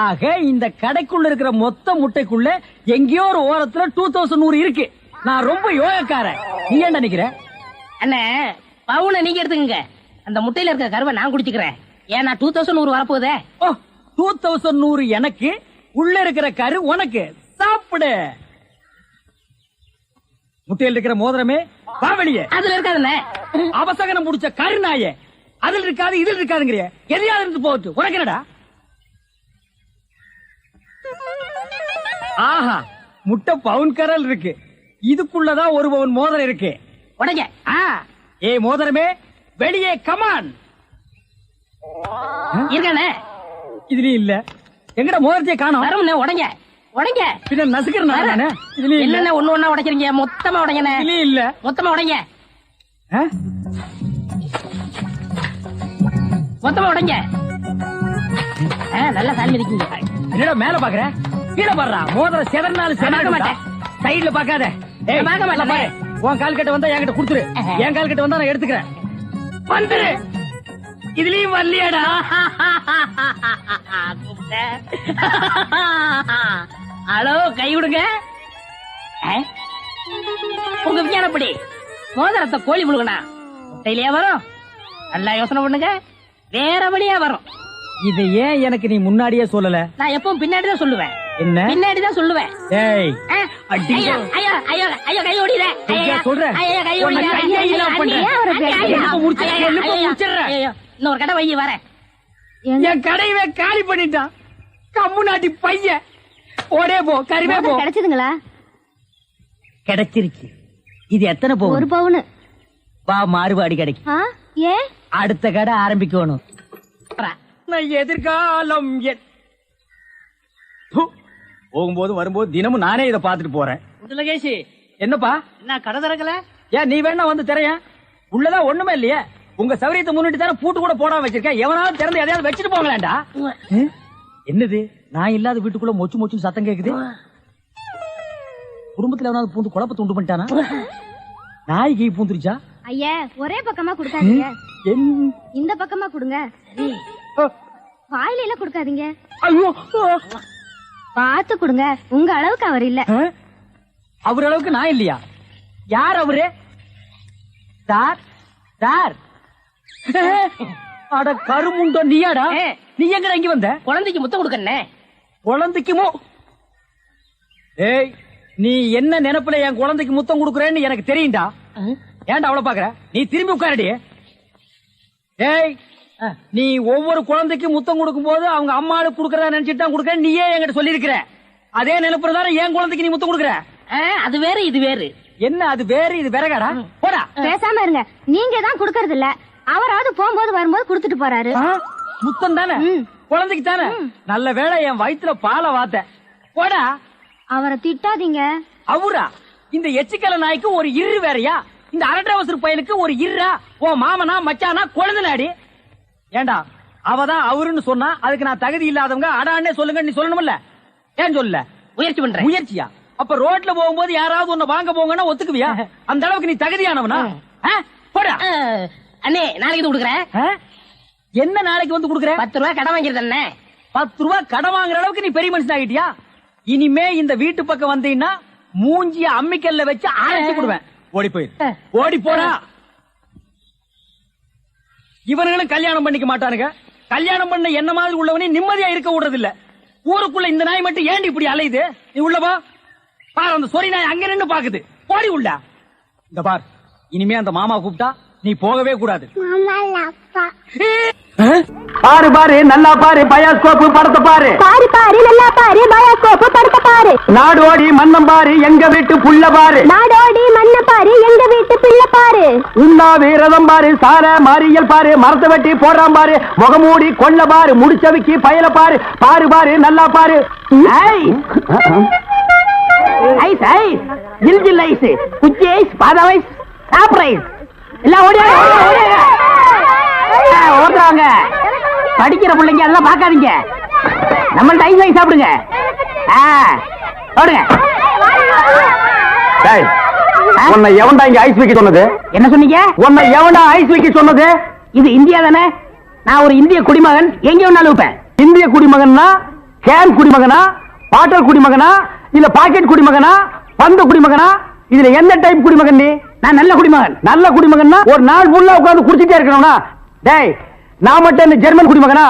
ஆக இந்த கடைக்குள்ள இருக்கிற மொத்த முட்டைக்குள்ள எங்கேயோ ஒரு ஓரத்துல 2100 இருக்கு. நான் ரொம்ப யோகக்காரன். நீ ஏன் நினைக்கிற? அண்ணே, பவுனை நீங்க எடுத்துக்கங்க. அந்த முட்டையில இருக்க கருவை நான் குடிச்சுக்கிறேன். ஏன்னா 2100 வரப்போதே. 2100 எனக்கு, உள்ள இருக்கிற கரு உனக்கு. சாப்பிடு. முட்டையில் இருக்கிற மோதிரமே பாவலியே. அதுல இருக்காதுண்ணே. அவசகனம் முடிச்ச கருநாயே. அதுல இருக்காது இதுல இருக்காதுங்கிறிய. எதையாவது இருந்து போட்டு உனக்கு என்னடா? ஆஹா, முட்டை பவுன் கரல் இருக்கு. இதுக்குள்ளதான் ஒரு பவுன் மோதிரம் இருக்கு. உடங்க. ஏ மோதிரமே, வெளியே கமான். இருக்கானே? இதுலயும் இல்ல. எங்கட மோதிரத்தையே காணோம். வரமுண்ணே. உடங்க உடங்க. பின்ன நசுக்கிறேன். இதுலயும் இல்ல. என்ன ஒண்ணு ஒண்ணா உடைக்கிறீங்க? மொத்தமா உடைங்கண்ணே. இதுலயும் இல்ல. மொத்தமா உடைங்க. மொத்தமா உடைங்க. நல்லா சாமி இருக்கீங்க. என்னடா மேல பாக்குற? கீழே பாடுறா. மோதிரம் செதறனாலும் செதற மாட்டேன். சைடுல பாக்காத. பார்க்க மாட்டேன். உன் கால் கட்ட வந்தா என்கிட்ட குடுத்துரு. என் கால் கட்ட வந்தா நான் எடுத்துக்கிறேன். வந்துரு. இதுலயும் வரலையாடா? ஹலோ, கை விடுங்க. உங்க விஞ்ஞானப்படி மோதிரத்தை கோழி முழுகனா முட்டையிலேயே வரும்? நல்லா யோசனை பண்ணுங்க. வேற வழியா வரும். இதை ஏன் எனக்கு நீ முன்னாடியே சொல்லல? நான் எப்பவும் பின்னாடிதான் சொல்லுவேன். என்ன பின்னாடிதான் சொல்லுவேன். ஏய் ஐயோ ஐயோ ஐயோ ஐயோ கை ஓடிடுற. ஐயா சொல்றேன். ஐயோ கை ஓடிடுற. இன்னொரு கடை வை வரேன். என் கடையவே காலி பண்ணிட்டான் கம்முனாட்டி பையன். ஓடே போ கறிவே போ. கிடைச்சதுங்களா? கிடைச்சிருச்சு. இது எத்தனை ஒரு போகும்? பவுன். வா மாறுபாடி கிடைக்கும். ஏ அடுத்த கடை ஆரம்பிக்கணும். நான் எதிர்காலம் போகும்போது வரும்போது தினமும் நானே இதை பாத்துட்டு போறேன். முத்துலகேஷ் என்னப்பா என்ன கடை திறக்கல? ஏன் நீ வேணா வந்து திரையன். உள்ளதான் ஒண்ணுமே இல்லையே. உங்க சௌரியத்தை முன்னிட்டு தானே பூட்டு கூட போடாம வச்சிருக்கேன். எவனாவது திறந்து எதையாவது வச்சுட்டு போங்களேன்டா. என்னது நான் இல்லாத வீட்டுக்குள்ள மொச்சு மொச்சு சத்தம் கேக்குது. குடும்பத்துல எவனாவது பூந்து குழப்பத்தை உண்டு பண்ணிட்டானா? நாய்க்கு பூந்துருச்சா? ஐயா ஒரே பக்கமா கொடுக்காதீங்க, என்- இந்த பக்கமா கொடுங்க. வாயில எல்லாம் கொடுக்காதீங்க, ஐயோ பார்த்து கொடுங்க. உங்க அளவுக்கு அவர் இல்ல. அவர் அளவுக்கு நான் இல்லையா? யார் அவரு? சார் சார் அட கருமுண்டோ நீயாடா? நீ எங்கடா இங்க வந்த? குழந்தைக்கு முத்தம் கொடுக்கண்ணே. குழந்தைக்குமோ? ஏய் நீ என்ன நினைப்புல என் குழந்தைக்கு முத்தம் கொடுக்கறேன்னு எனக்கு தெரியும்டா. ஏன்டா அவளை பாக்குற? நீ திரும்பி உட்காரடி. ஏய் நீ ஒவ்வொரு குழந்தைக்கு முத்தம் கொடுக்கும் போது அவங்க அம்மாளுக்கு கொடுக்கறதா நினைச்சிட்டு தான் கொடுக்கற. நீயே என்கிட்ட சொல்லி இருக்கிற. அதே நினைப்புறதான என் குழந்தைக்கு நீ முத்தம் கொடுக்கற. அது வேற இது வேறு. என்ன அது வேறு இது விறகாடா? போடா. பேசாம இருங்க. நீங்க தான் கொடுக்கறது இல்ல, அவராவது போகும்போது வரும்போது கொடுத்துட்டு போறாரு. முத்தம் தானே குழந்தைக்கு தானே? நல்ல வேளை என் வயித்துல பாலை வாத்த. போடா. அவரை திட்டாதீங்க. அவரா? இந்த எச்சிக்கல நாய்க்கு ஒரு இரு வேறையா? இந்த அரட்டவசர் பையனுக்கு ஒரு இருரா? ஓ மாமனா மச்சானா குழந்தை. ஏண்டா அவதான் அவருன்னு சொன்னா அதுக்கு நான் தகுதி இல்லாதவங்க அடான்னே சொல்லுங்க நீ சொல்லணும்ல? ஏன் சொல்ல? முயற்சி பண்றேன். முயற்சியா? அப்ப ரோட்ல போகும்போது யாராவது உன்னை வாங்க போங்கன்னா ஒத்துக்குவியா? அந்த அளவுக்கு நீ தகுதியானவனா? போடா. அண்ணே நாளைக்கு இது கொடுக்குறேன். என்ன நாளைக்கு வந்து கொடுக்குற? 10 ரூபாய் கடன் வாங்கிருது அண்ணே. 10 ரூபாய் கடன் வாங்குற அளவுக்கு நீ பெரிய மனுஷன் ஆகிட்டியா? இனிமே இந்த வீட்டு பக்கம் வந்தீங்கன்னா மூஞ்சிய அம்மிக்கல்ல வச்சு அரைச்சு கொடுவேன். ஓடி போயிரு. ஓடி போடா. இவர்களும் கல்யாணம் பண்ணிக்க மாட்டானுங்க. கல்யாணம் பண்ண என்ன மாதிரி உள்ளவனே நிம்மதியா இருக்க விடுறது இல்ல. ஊருக்குள்ள இந்த நாய் மட்டும் ஏண்டி இப்படி அலையுது? நீ உள்ளவா பாரு. அந்த சொறி நாய் அங்க நின்னு பாக்குது. போடி உள்ள. இந்த பார் இனிமே அந்த மாமா கூப்பிட்டா நீ போகவே கூடாது. பாரு பாரு நல்லா பாரு பயாஸ்கோப்பு படத்தை பாரு. பாரு பாரு நல்லா பாரு பயாஸ்கோப்பு படத்தை பாரு. நாடோடி மன்னம் பாரு எங்க வீட்டு புள்ள பாரு. நாடோடி மண்ண பாரு எங்க வீட்டு பிள்ளை பாரு. உண்ணாவி ரதம் பாரு சார மாரியல் பாரு மரத்தை வெட்டி போடுறான் பாரு. முகமூடி கொள்ள பாரு முடிச்சவிக்கி பயல பாரு. பாரு பாரு நல்லா பாரு. ஐஸ் ஐஸ் ஜில் ஜில் ஐஸ் குச்சி ஐஸ் பாதாம் ஐஸ் சாப்ரைஸ் எல்லாம் ஓடுறாங்க. படிக்கிற பிள்ளைங்க அதெல்லாம் பாக்காதீங்க. நம்மள்ட்ட ஐஸ் வாங்கி சாப்பிடுங்க. ஓடுங்க. உன்னை எவன்டா இங்க ஐஸ் வைக்க சொன்னது? என்ன சொன்னீங்க? உன்னை எவன்டா ஐஸ் வைக்க சொன்னது? இது இந்தியா தானே? நான் ஒரு இந்திய குடிமகன். எங்க வேணாலும் வைப்பேன். இந்திய குடிமகன்னா கேன் குடிமகனா, பாட்டல் குடிமகனா, இல்ல பாக்கெட் குடிமகனா, பந்த குடிமகனா? இதுல எந்த டைப் குடிமகன் நீ? நான் நல்ல குடிமகன். நல்ல குடிமகன்னா ஒரு நாள் ஃபுல்லா உட்கார்ந்து குடிச்சிட்டே இருக்கணும்னா? டேய் நான் மட்டும் என்ன ஜெர்மன் குடிமகனா?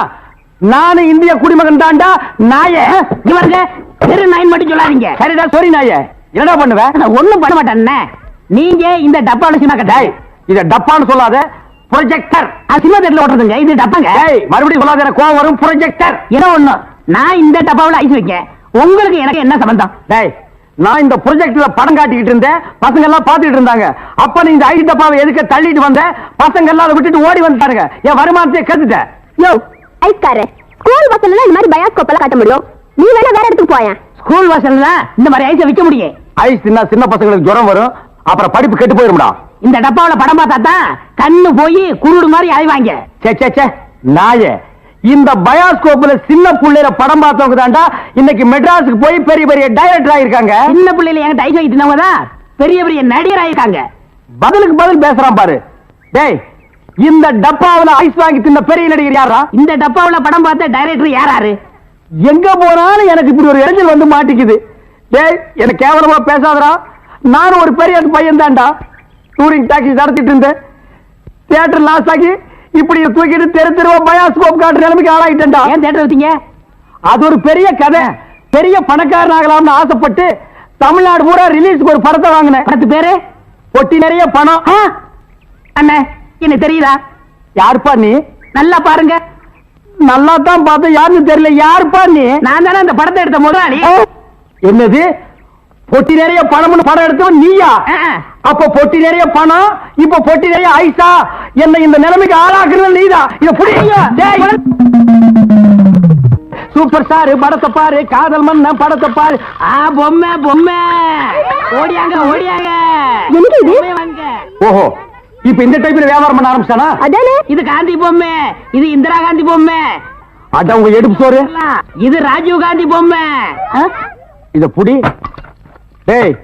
நானும் இந்திய குடிமகன் தான்டா. நாயே இவருங்க தெரு நாய் மட்டும் சொல்லாதீங்க. சரிடா சொரி நாயே. என்னடா பண்ணுவேன்? ஒண்ணும் பண்ண மாட்டேன். நீங்க இந்த டப்பால சினிமா கட்டாய். இத டப்பான்னு சொல்லாத, ப்ரொஜெக்டர். சினிமா தேட்டர்ல ஓட்டுறதுங்க. இது டப்பாங்க. மறுபடியும் சொல்லாத, எனக்கு கோவம் வரும். ப்ரொஜெக்டர் ஏதோ ஒண்ணு. நான் இந்த டப்பாவில் ஐஸ் வைக்க உங்களுக்கு எனக்கு என்ன சம்பந்தம்? டேய் நான் இந்த ப்ரொஜெக்ட்ல படம் காட்டிக்கிட்டு இருந்தேன். பசங்க எல்லாம் பாத்துக்கிட்டு இருந்தாங்க. அப்ப நீ இந்த ஐஸ் டப்பாவை எதுக்கு தள்ளிட்டு வந்த? பசங்க எல்லாம் அதை விட்டுட்டு ஓடி வந்துட்டாருங்க. என் வருமானத்தை கத்துட்ட. யோ ஐஸ்காரே, ஸ்கூல் பஸ்ல இந்த மாதிரி பயாஸ்கோப் எல்லாம் காட்ட முடியும். நீ வேணா வேற இடத்துக்கு போயேன். ஸ்கூல் வாசல்ல இந்த மாதிரி ஐஸை விற்க முடியும். ஐஸ் தின்னா சின்ன பசங்களுக்கு ஜுரம் வரும். அப்புறம் படிப்பு கெட்டு போயிரும்டா. இந்த டப்பாவில படம் பார்த்தா தான் கண்ணு போய் குருடு மாதிரி அலைவாங்க. சே சே சே நாயே. இந்த பயாஸ்கோப்ல சின்ன புள்ளையில படம் பார்த்தவங்க தான்டா இன்னைக்கு மெட்ராஸுக்கு போய் பெரிய பெரிய டைரக்டர் ஆயிருக்காங்க. சின்ன புள்ளையில எங்க ஐஸ் வைக்கிறவங்க தான் பெரிய பெரிய நடிகர் ஆயிருக்காங்க. பதிலுக்கு பதில் பேசுறான் பாரு. டேய் இந்த டப்பாவில ஐஸ் வாங்கி தின்ன பெரிய நடிகர் யாரா? இந்த டப்பாவில படம் பார்த்த டைரக்டர் யாராரு? எங்க போனாலும் எனக்கு இப்படி ஒரு இடைஞ்சல் வந்து மாட்டிக்குது. டேய் எனக்கு கேவலமா பேசாதடா. நானும் ஒரு பெரிய பையன் தான்டா. டூரிங் டாக்ஸி நடத்திட்டு இருந்தேன். தியேட்டர் லாஸ் ஆகி இப்படி தூக்கிட்டு தெரு தெருவா பயாஸ்கோப் காட்டுற நிலைமைக்கு ஆளாயிட்டேன்டா. ஏன் தியேட்டர் வச்சீங்க? அது ஒரு பெரிய கதை. பெரிய பணக்காரன் ஆகலாம்னு ஆசைப்பட்டு தமிழ்நாடு பூரா ரிலீஸ்க்கு ஒரு படத்தை வாங்கினேன். படத்து பேரு பொட்டி நிறைய பணம். அண்ணே என்ன தெரியுதா? யாருப்பா நீ? நல்லா பாருங்க. நல்லா தான் பார்த்தேன், யாருன்னு தெரியல. யாருப்பா நீ? நான் தானே அந்த படத்தை எடுத்த முதலாளி. என்னது பொட்டி நிறைய பணம்னு படம் எடுத்தவன் நீயா? அப்ப பொட்டி நிறைய பணம், இப்ப பொட்டி நிறைய ஐசா. என்ன இந்த நிலைமைக்கு ஆளாக்குறது நீதான். இத புடிங்க. சூப்பர் ஸ்டார் படத்தை பாரு, காதல் மன்ன படத்தை பாரு. பொம்மை பொம்மை ஓடியாங்க ஓடியாங்க. ஓஹோ, இப்ப இந்த டைப்ல வியாபாரம் பண்ண ஆரம்பிச்சானா? இது காந்தி பொம்மை, இது இந்திரா காந்தி பொம்மை. அட உங்க எடுப்பு சோறு. இது ராஜீவ் காந்தி பொம்மை. இத புடி. டேய்,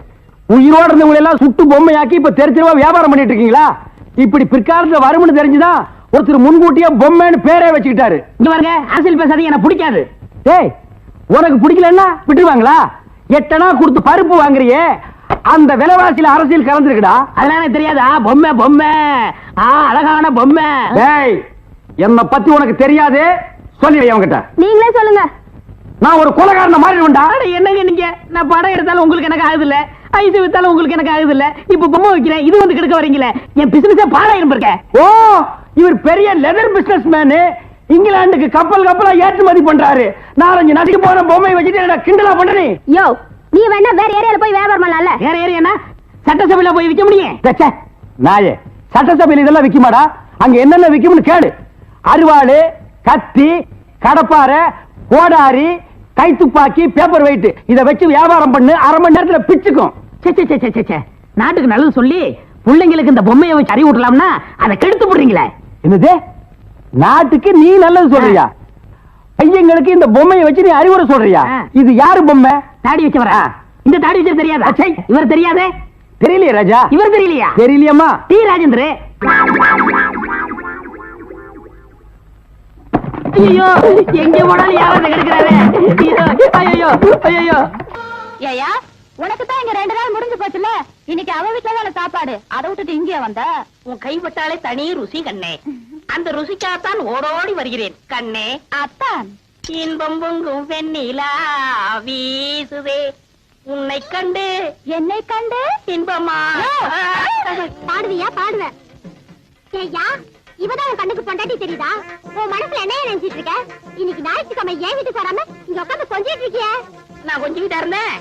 உயிரோட இருந்தவங்க எல்லாம் சுட்டு பொம்மையாக்கி இப்ப தெரிஞ்சவா வியாபாரம் பண்ணிட்டு இருக்கீங்களா? இப்படி பிற்காலத்துல வரும்னு தெரிஞ்சுதான் ஒருத்தர் முன்கூட்டியே பொம்மைன்னு பேரே வச்சுக்கிட்டாரு. இங்க பாருங்க, அரசியல் பேசாதீங்க, எனக்கு பிடிக்காது. டேய், உனக்கு பிடிக்கலன்னா விட்டுருவாங்களா? 8 அணா கொடுத்து பருப்பு வாங்குறியே, அந்த விலைவாசியில அரசியல் கலந்துருக்குடா. அதனால தெரியாதா? பொம்மை பொம்மை, அழகான பொம்மை. டேய், என்ன பத்தி உனக்கு தெரியாது, சொல்லி அவங்கிட்ட. நீங்களே சொல்லுங்க. நான் ஒரு கொலைகாரன மாறிடுவேன்டா. என்னங்க நீங்க? நான் படம் எடுத்தாலும் உங்களுக்கு எனக்கு ஆகுது இல்ல, ஐஸ் வித்தாலும் உங்களுக்கு எனக்கு ஆகுது இல்ல, இப்ப பொம்மை வைக்கிறேன், இது வந்து கெடுக்க வரீங்களே. என் பிசினஸே பாழாயிரும் இருக்க. ஓ, இவர் பெரிய லெதர் பிசினஸ் மேனு, இங்கிலாந்துக்கு கப்பல் கப்பலா ஏற்றுமதி பண்றாரு. 4-5 நதிக்கு போற பொம்மை வச்சுட்டு கிண்டலா பண்றீ? யோ, நீ வேணா வேற ஏரியால போய் வியாபாரம் பண்ணலாம்ல. வேற ஏரியானா சட்டசபையில போய் விக்க முடியும்? நாயே, சட்டசபையில இதெல்லாம் விக்குமாடா? அங்க என்னென்ன விக்கும்னு கேளு. அருவாளு, கத்தி, கடப்பாரை, கோடாரி, கைத்துப்பாக்கி, பேப்பர் வெயிட், இத வச்சு வியாபாரம் பண்ணு, அரை மணி நேரத்துல பிச்சுக்கும். நாட்டுக்கு நல்லது சொல்லி பிள்ளைங்களுக்கு இந்த பொம்மையை வச்சு அறிவுட்டலாம்னா அதை கெடுத்து போடுறீங்களே. என்னது? நாட்டுக்கு நீ நல்லது சொல்றியா? பையங்களுக்கு இந்த பொம்மையை வச்சு நீ அறிவுரை சொல்றியா? இது யாரு பொம்மை? தாடி வச்சவரா? இந்த தாடி வச்சது தெரியாதா? இவர் தெரியாதே? தெரியலையே ராஜா. இவர் தெரியலையா? தெரியலையம்மா. டி ராஜேந்திர. ஐயோ, எங்க போனாலும் யாராவது கெடுக்கிறாரு. ஐயோ ஐயோ. ஏயா, உனக்கு தான் இங்க 2 நாள் முடிஞ்சு போச்சுல, இன்னைக்கு அவ வீட்டுல தான சாப்பாடு, அதை விட்டுட்டு இங்கே வந்த? உன் கைப்பட்டாலே தனி ருசி கண்ணே, அந்த ருசிக்காத்தான் ஓடோடி வருகிறேன் கண்ணே. அத்தான் இன்பம் பொங்கும் வெண்ணிலா வீசுதே, உன்னை கண்டு என்னை கண்டு இன்பமா. பாடுவியா? பாடுவேன். ஏய்யா, இவதான் உன் கண்ணுக்கு பொண்டாட்டி தெரியுதா? உன் மனசுல என்ன நினைச்சிட்டு இருக்க? இன்னைக்கு ஞாயிற்றுக்கிழமை ஏன் வீட்டுக்கு வராம இங்க உட்காந்து கொஞ்சிட்டு இருக்கிய? நான் கொஞ்சிக்கிட்டா இருந்தேன்.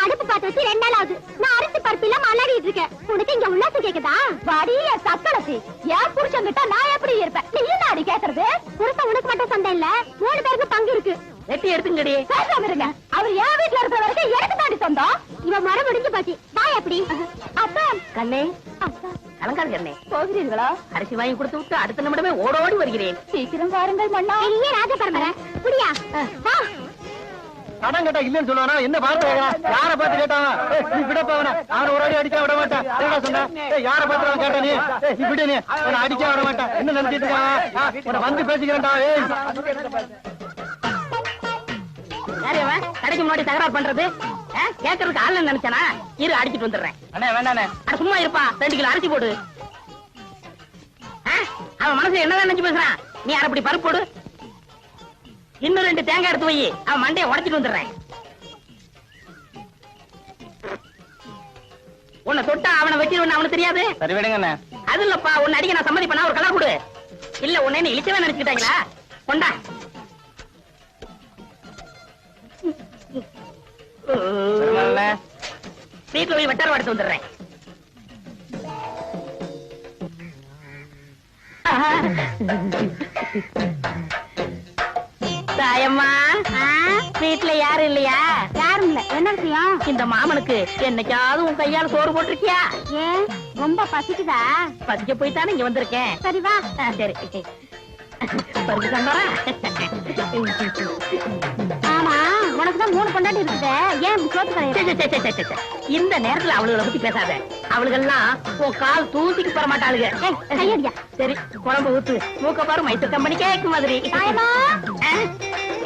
அடுப்பு பார்த்து வச்சு 2 நாள் ஆகுது. நான் அரிசி பருப்பு இல்லாம அல்லாடிட்டு இருக்கேன். உனக்கு இங்க உல்லாசம் கேக்குதா? வடிய சத்தளசி, என் புருஷன் கிட்ட நான் எப்படி இருப்பேன்? நீ என்ன அடி கேக்குறது? புருஷன் உனக்கு மட்டும் சொந்தம் இல்ல, 3 பேருக்கு பங்கு இருக்கு. வெட்டி எடுத்துங்கடி. பேசாம இருங்க. அவர் என் வீட்டுல இருக்கிற வரைக்கும் எனக்கு தாண்டி சொந்தம். இவன் மரம் முடிஞ்சு போச்சு. பாய் எப்படி? அப்பா கண்ணே, அப்பா கலங்காது கண்ணே. போகிறீர்களா? அரிசி வாங்கி கொடுத்து விட்டு அடுத்த நிமிடமே ஓடோடி வருகிறேன். சீக்கிரம் வாருங்கள் மன்னா. பெரிய ராஜ பரம்பரை. புடியா? வா. பணம் கேட்டா இல்லன்னு சொல்லுவானா? என்ன வார்த்தை கேட்கறான்? யாரை பார்த்து கேட்டான்? நீ விடப்பா அவனை. அவனை ஒரு அடி அடிச்சா விட மாட்டான். என்ன சொன்ன? யாரை பார்த்து அவன் கேட்டா நீ? நீ விடு, நீ அவனை அடிச்சா விட மாட்டான். என்ன நினைச்சிட்டு இருக்கான்? உன்னை வந்து பேசிக்கிறேன்டா. யாரையவன் கடைக்கு முன்னாடி தகராறு பண்றது? கேட்கறதுக்கு ஆள் நினைச்சானா? இரு, அடிச்சிட்டு வந்துடுறேன். அண்ணே வேண்டாண்ணே. அட சும்மா இருப்பா, 2 கிலோ அரிசி போடு. அவன் மனசுல என்னதான் நினைச்சு பேசுறான்? நீ அரைப்படி பருப்பு போடு. இன்னும் 2 தேங்காய் எடுத்து வை, அவன் மண்டையை உடைச்சிட்டு வந்துடுறேன். உன்னை தொட்டா அவனை வச்சிருவேன் அவனுக்கு தெரியாது. சரி விடுங்க. அது இல்லப்பா, உன்னை அடிக்க நான் சம்மதி பண்ணா ஒரு கலா கொடு. இல்ல உன்னை என்ன இழிச்சவே நினைச்சுக்கிட்டாங்களா? கொண்டா. வீட்டுல போய் வெட்டார எடுத்து வந்துடுறேன். தாயம்மா, வீட்டுல யாரும் இல்லையா? யாரும் இல்ல. என்ன விஷயம்? இந்த மாமனுக்கு என்னைக்காவது உன் கையால சோறு போட்டிருக்கியா? ஏன், ரொம்ப பசிக்குதா? பசிக்க போய்த்தானே இங்க வந்திருக்கேன். சரி வா. சரி பருப்பு சம்பரா. ஆமா, உனக்குதான் 3 பொண்டாட்டி இருக்குது, ஏன் சோத்து கிடையாது? இந்த நேரத்துல அவளுகளை பத்தி பேசாத. அவளுகெல்லாம் உன் கால் தூசிக்கு போற மாட்டாளுங்க. கையடியா. சரி, குழம்பு ஊத்து. மூக்க பாரு, மைசூர் கம்பெனி கேக்கு மாதிரி.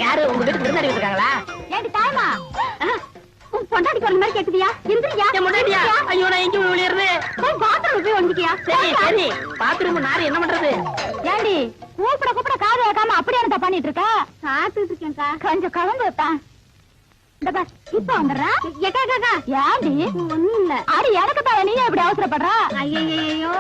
யாரு உங்க வீட்டுக்கு விருந்தாடி இருக்காங்களா? ஏண்டி தாயமா, உன் பொண்டாட்டி குரல் மாதிரி கேக்குதியா? எந்திரியா. முன்னாடியா? ஐயோ, நான் எங்க விளையாடுறது? பாத்ரூம் போய் வந்துட்டியா? சரி சரி, பாத்ரூம் நாரு என்ன பண்றது? ஏண்டி கூப்பிட கூப்பிட காது வைக்காம அப்படியே என்ன பண்ணிட்டு இருக்க? சாப்பிட்டு இருக்கேன்க்கா. கொஞ்சம் கலந்து வைப்பேன். இப்ப வந்துடுறா ஏண்டி ஒண்ணும் இல்ல அடி எனக்கு தான் நீ எப்படி அவசரப்படுற ஐயோ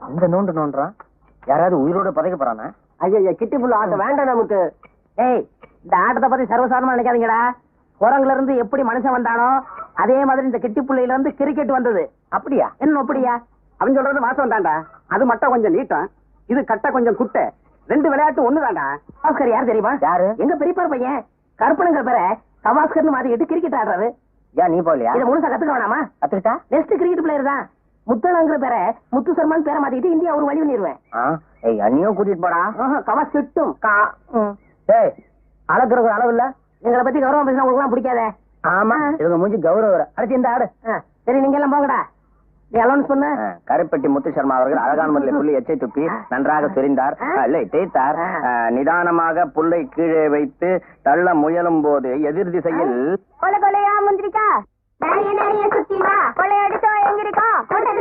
அந்த நோண்டு நோண்டுறான். யாராவது உயிரோட பதைக்க போறானா? ஐயா கிட்டி புள்ள ஆட்டம் வேண்டாம் நமக்கு. ஏய், இந்த ஆட்டத்தை பத்தி சர்வசாதாரணமா நினைக்காதீங்கடா. குரங்குல இருந்து எப்படி மனுஷன் வந்தானோ அதே மாதிரி இந்த கிட்டி புள்ளையில இருந்து கிரிக்கெட் வந்தது. அப்படியா? என்ன அப்படியா? அவன் சொல்றது வாசம் தான்டா. அது மட்டும் கொஞ்சம் நீட்டம், இது கட்ட கொஞ்சம் குட்டை. ரெண்டு விளையாட்டு ஒண்ணுதான்டா. கவாஸ்கர் யார் தெரியுமா? யாரு? எங்க பெரியப்பார் பையன் கருப்பனுங்கிற பேரை கவாஸ்கர்னு மாத்திக்கிட்டு கிரிக்கெட் ஆடுறாரு. ஏன் நீ போலியா? இதை முழுசா கத்துக்க வேணாமா? கத்துக்கிட்டா நெக்ஸ்ட் கிரிக்கெட் பிளேயர் தான். முத்தளங்கிற பேரை முத்து சர்மான் பேரை மாத்திக்கிட்டு இந்தியா ஒரு வழி பண்ணிடுவேன். அண்ணியும் கூட்டிட்டு போடா. கவாஸ் கிட்டும். ஏய், அளக்குறது அளவு இல்ல. எங்களை பத்தி கௌரவம் பேசினா உங்களுக்கு எல்லாம் பிடிக்காதே. ஆமா, இவங்க மூஞ்சி கௌரவம். அடுத்து இந்த ஆடு. சரி, நீங்க எல்லாம் போங்கடா. நீ அலௌன்ஸ் பண்ண. கருப்பட்டி முத்து சர்மா அவர்கள் அழகான முறையில் புள்ளி எச்சை துப்பி நன்றாக சொரிந்தார், தேய்த்தார். நிதானமாக புல்லை கீழே வைத்து தள்ள முயலும் போது எதிர் திசையில் கொலை கொலையா முந்திரிக்கா நிறைய நிறைய சுத்தி வா கொலை அடிச்சோ எங்கிருக்கா கொலை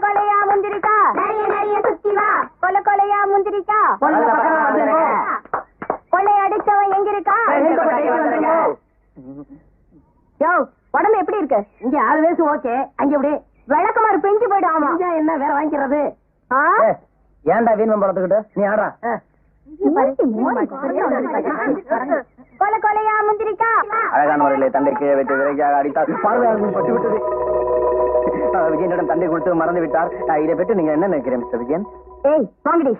கொலையா முந்திரிக்கா நிறைய நிறைய சுத்தி வா கொலை கொலையா முந்திரிக்கா கொலை அடிச்சவன் எங்கிருக்கா. யோ, உடம்பு எப்படி இருக்கு? இங்க 6 வயசு ஓகே, அங்க எப்படி விளக்கமாறு பெஞ்சு போயிடும். ஆமா, என்ன வேற வாங்கிக்கிறது? ஏன்டா வீண் பழத்துக்கிட்டு நீ ஆடுறா? கொலை கொலையா முந்திரிக்கா. அழகான முறையிலே தண்டை கீழே வைத்து விரைவாக அடித்தார். பார்வையாளர்கள் பட்டு விட்டது. விஜயனிடம் தண்டை கொடுத்து மறந்து விட்டார். இதை பற்றி நீங்க என்ன நினைக்கிறேன் மிஸ்டர் விஜயன்? ஏய் வாங்கடி.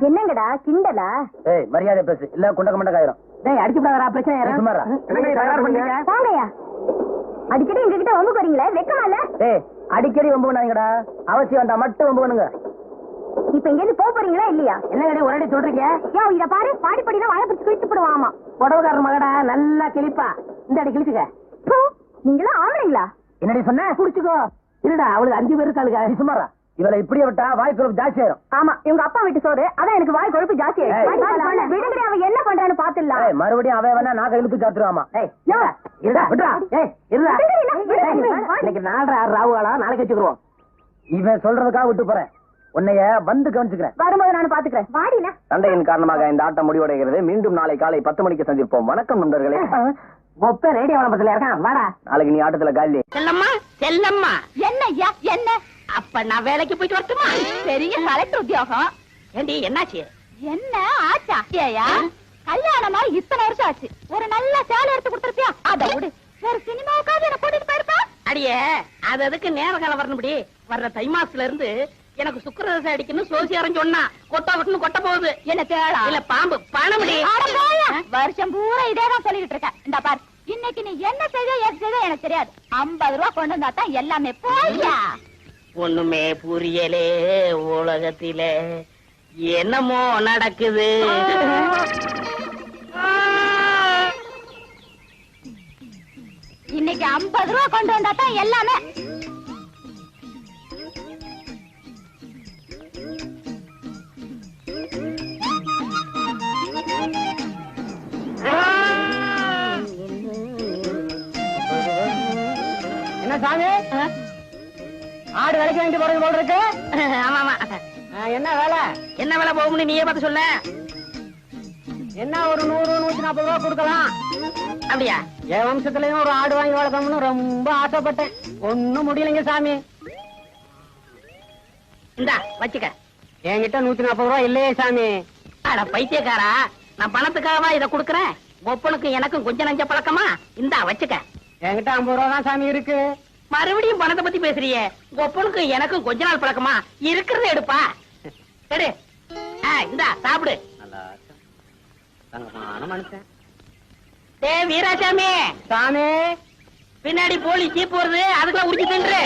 என்னங்கடா கிண்டலா? ஏய், மரியாதை பேசு, இல்ல குண்டக்க மண்டக்காயிரும். டேய், அடிச்சு விடாதடா, பிரச்சனை சும்மாரா. வாங்கயா, அடிக்கடி எங்க கிட்ட வம்பு போறீங்களே, வெக்கமா இல்ல? ஏய், அடிக்கடி வம்பு பண்ணாங்கடா. அவசியம் வந்தா மட்டும் வம்பு பண்ணுங்க. இப்ப இங்க இருந்து போறீங்களா இல்லையா? என்ன ஒரே சொல்றீங்க? யோ, இத பாரு, பாடி படினா வாய பிடிச்சு கிழிச்சு போடுவாமா. புடவைக்காரர் மகடா, நல்லா கிழிப்பா. இந்த அடி கிழிச்சுக்க. நீங்களா ஆவறீங்களா? என்னடி சொன்ன? குடிச்சுக்கோ. இருடா, அவளுக்கு 5 பேர் இருக்காளுங்க. நீ சும்மாரா. இவளை இப்படியே விட்டா வாய் கொழுப்பு ஜாஸ்தி ஆயிரும். ஆமா, இவங்க அப்பா வீட்டு சோறு, அதான் எனக்கு வாய் கொழுப்பு ஜாஸ்தி ஆயிரும். விடுங்கடி, அவன் என்ன பண்றான்னு பாத்துடலாம். மறுபடியும் அவன் வேணா நாக்க இழுத்து சாத்துருவாமா. இன்னைக்கு 4:30 ராவுகாலா, நாளைக்கு வச்சுக்கிறோம். இவன் சொல்றதுக்காக விட்டு போறேன். உன்னைய வந்து கவனிச்சுக்கிறேன். வரும்போது நான் பாத்துக்கிறேன். வாடினா. சண்டையின் காரணமாக இந்த ஆட்டம் முடிவடைகிறது. மீண்டும் நாளை காலை 10 மணிக்கு சந்திப்போம். வணக்கம் நண்பர்களே. ஒப்ப ரேடியோ வளப்பத்துல இருக்கான். வாடா, நாளைக்கு நீ ஆட்டத்துல காலி. செல்லம்மா செல்லம்மா. என்ன ஐயா என்ன? அப்ப நான் வேலைக்கு போயிட்டு வரட்டுமா? பெரிய கலெக்டர் உத்தியோகம். ஏண்டி என்னாச்சு? என்ன ஆச்சா? ஏயா கல்யாணமா இத்தனை வருஷம் ஆச்சு, ஒரு நல்ல சேலை எடுத்து கொடுத்துருப்பியா? அத விடு, வேற சினிமாவுக்காவது என்ன கூட்டிட்டு போயிருப்பா. அடியே, அது அதுக்கு நேர காலம் வரணும்படி. வர்ற தை மாசத்துல இருந்து எனக்கு சுக்கரதசை அடிக்கணும் சோசியாரம் சொன்னா கொட்டா விட்டுன்னு கொட்ட போகுது. என்ன தேடா? இல்ல பாம்பு பணமுடி. வருஷம் பூரா இதேதான் சொல்லிட்டு இருக்க. இந்த பாரு, இன்னைக்கு நீ என்ன செய்த ஏது செய்த எனக்கு தெரியாது. 50 ரூபா கொண்டு வந்தா தான் எல்லாமே. போய்யா. ஒண்ணுமே புரியலே உலகத்திலே, என்னமோ நடக்குது. இன்னைக்கு 50 ரூபா கொண்டு வந்தா தான் எல்லாமே. என்ன சாமி, ஆடு விலைக்கு வேண்டி போறது போல இருக்கு? ஆமா ஆமா. என்ன வேலை? என்ன வேலை போகும்னு நீயே பார்த்து சொல்ல. என்ன ஒரு 100 140 ரூபா கொடுக்கலாம். அப்படியா? என் வம்சத்துலயும் ஒரு ஆடு வாங்கி வளர்க்கணும்னு ரொம்ப ஆசைப்பட்டேன். ஒண்ணும் முடியலைங்க சாமி. இந்தா வச்சுக்க. என்கிட்ட 140 ரூபா இல்லையே சாமி. அட பைத்தியக்காரா, நான் பணத்துக்காகவா இதை கொடுக்கறேன்? ஒப்பனுக்கும் எனக்கும் கொஞ்சம் நஞ்ச பழக்கமா? இந்தா வச்சுக்க. என்கிட்ட 50 ரூபா தான் சாமி இருக்கு. மறுபடியும் பணத்தை பத்தி பேசுறியே. ஒப்பனுக்கும் எனக்கும் கொஞ்ச நாள் பழக்கமா? இருக்கிறத எடுப்பா. எடு. இந்தா சாப்பிடு. மனுஷன். வீராசாமி சாமி, பின்னாடி போலீஸ் ஜீப் வருது, அதுக்குள்ள உரிச்சு தின்று.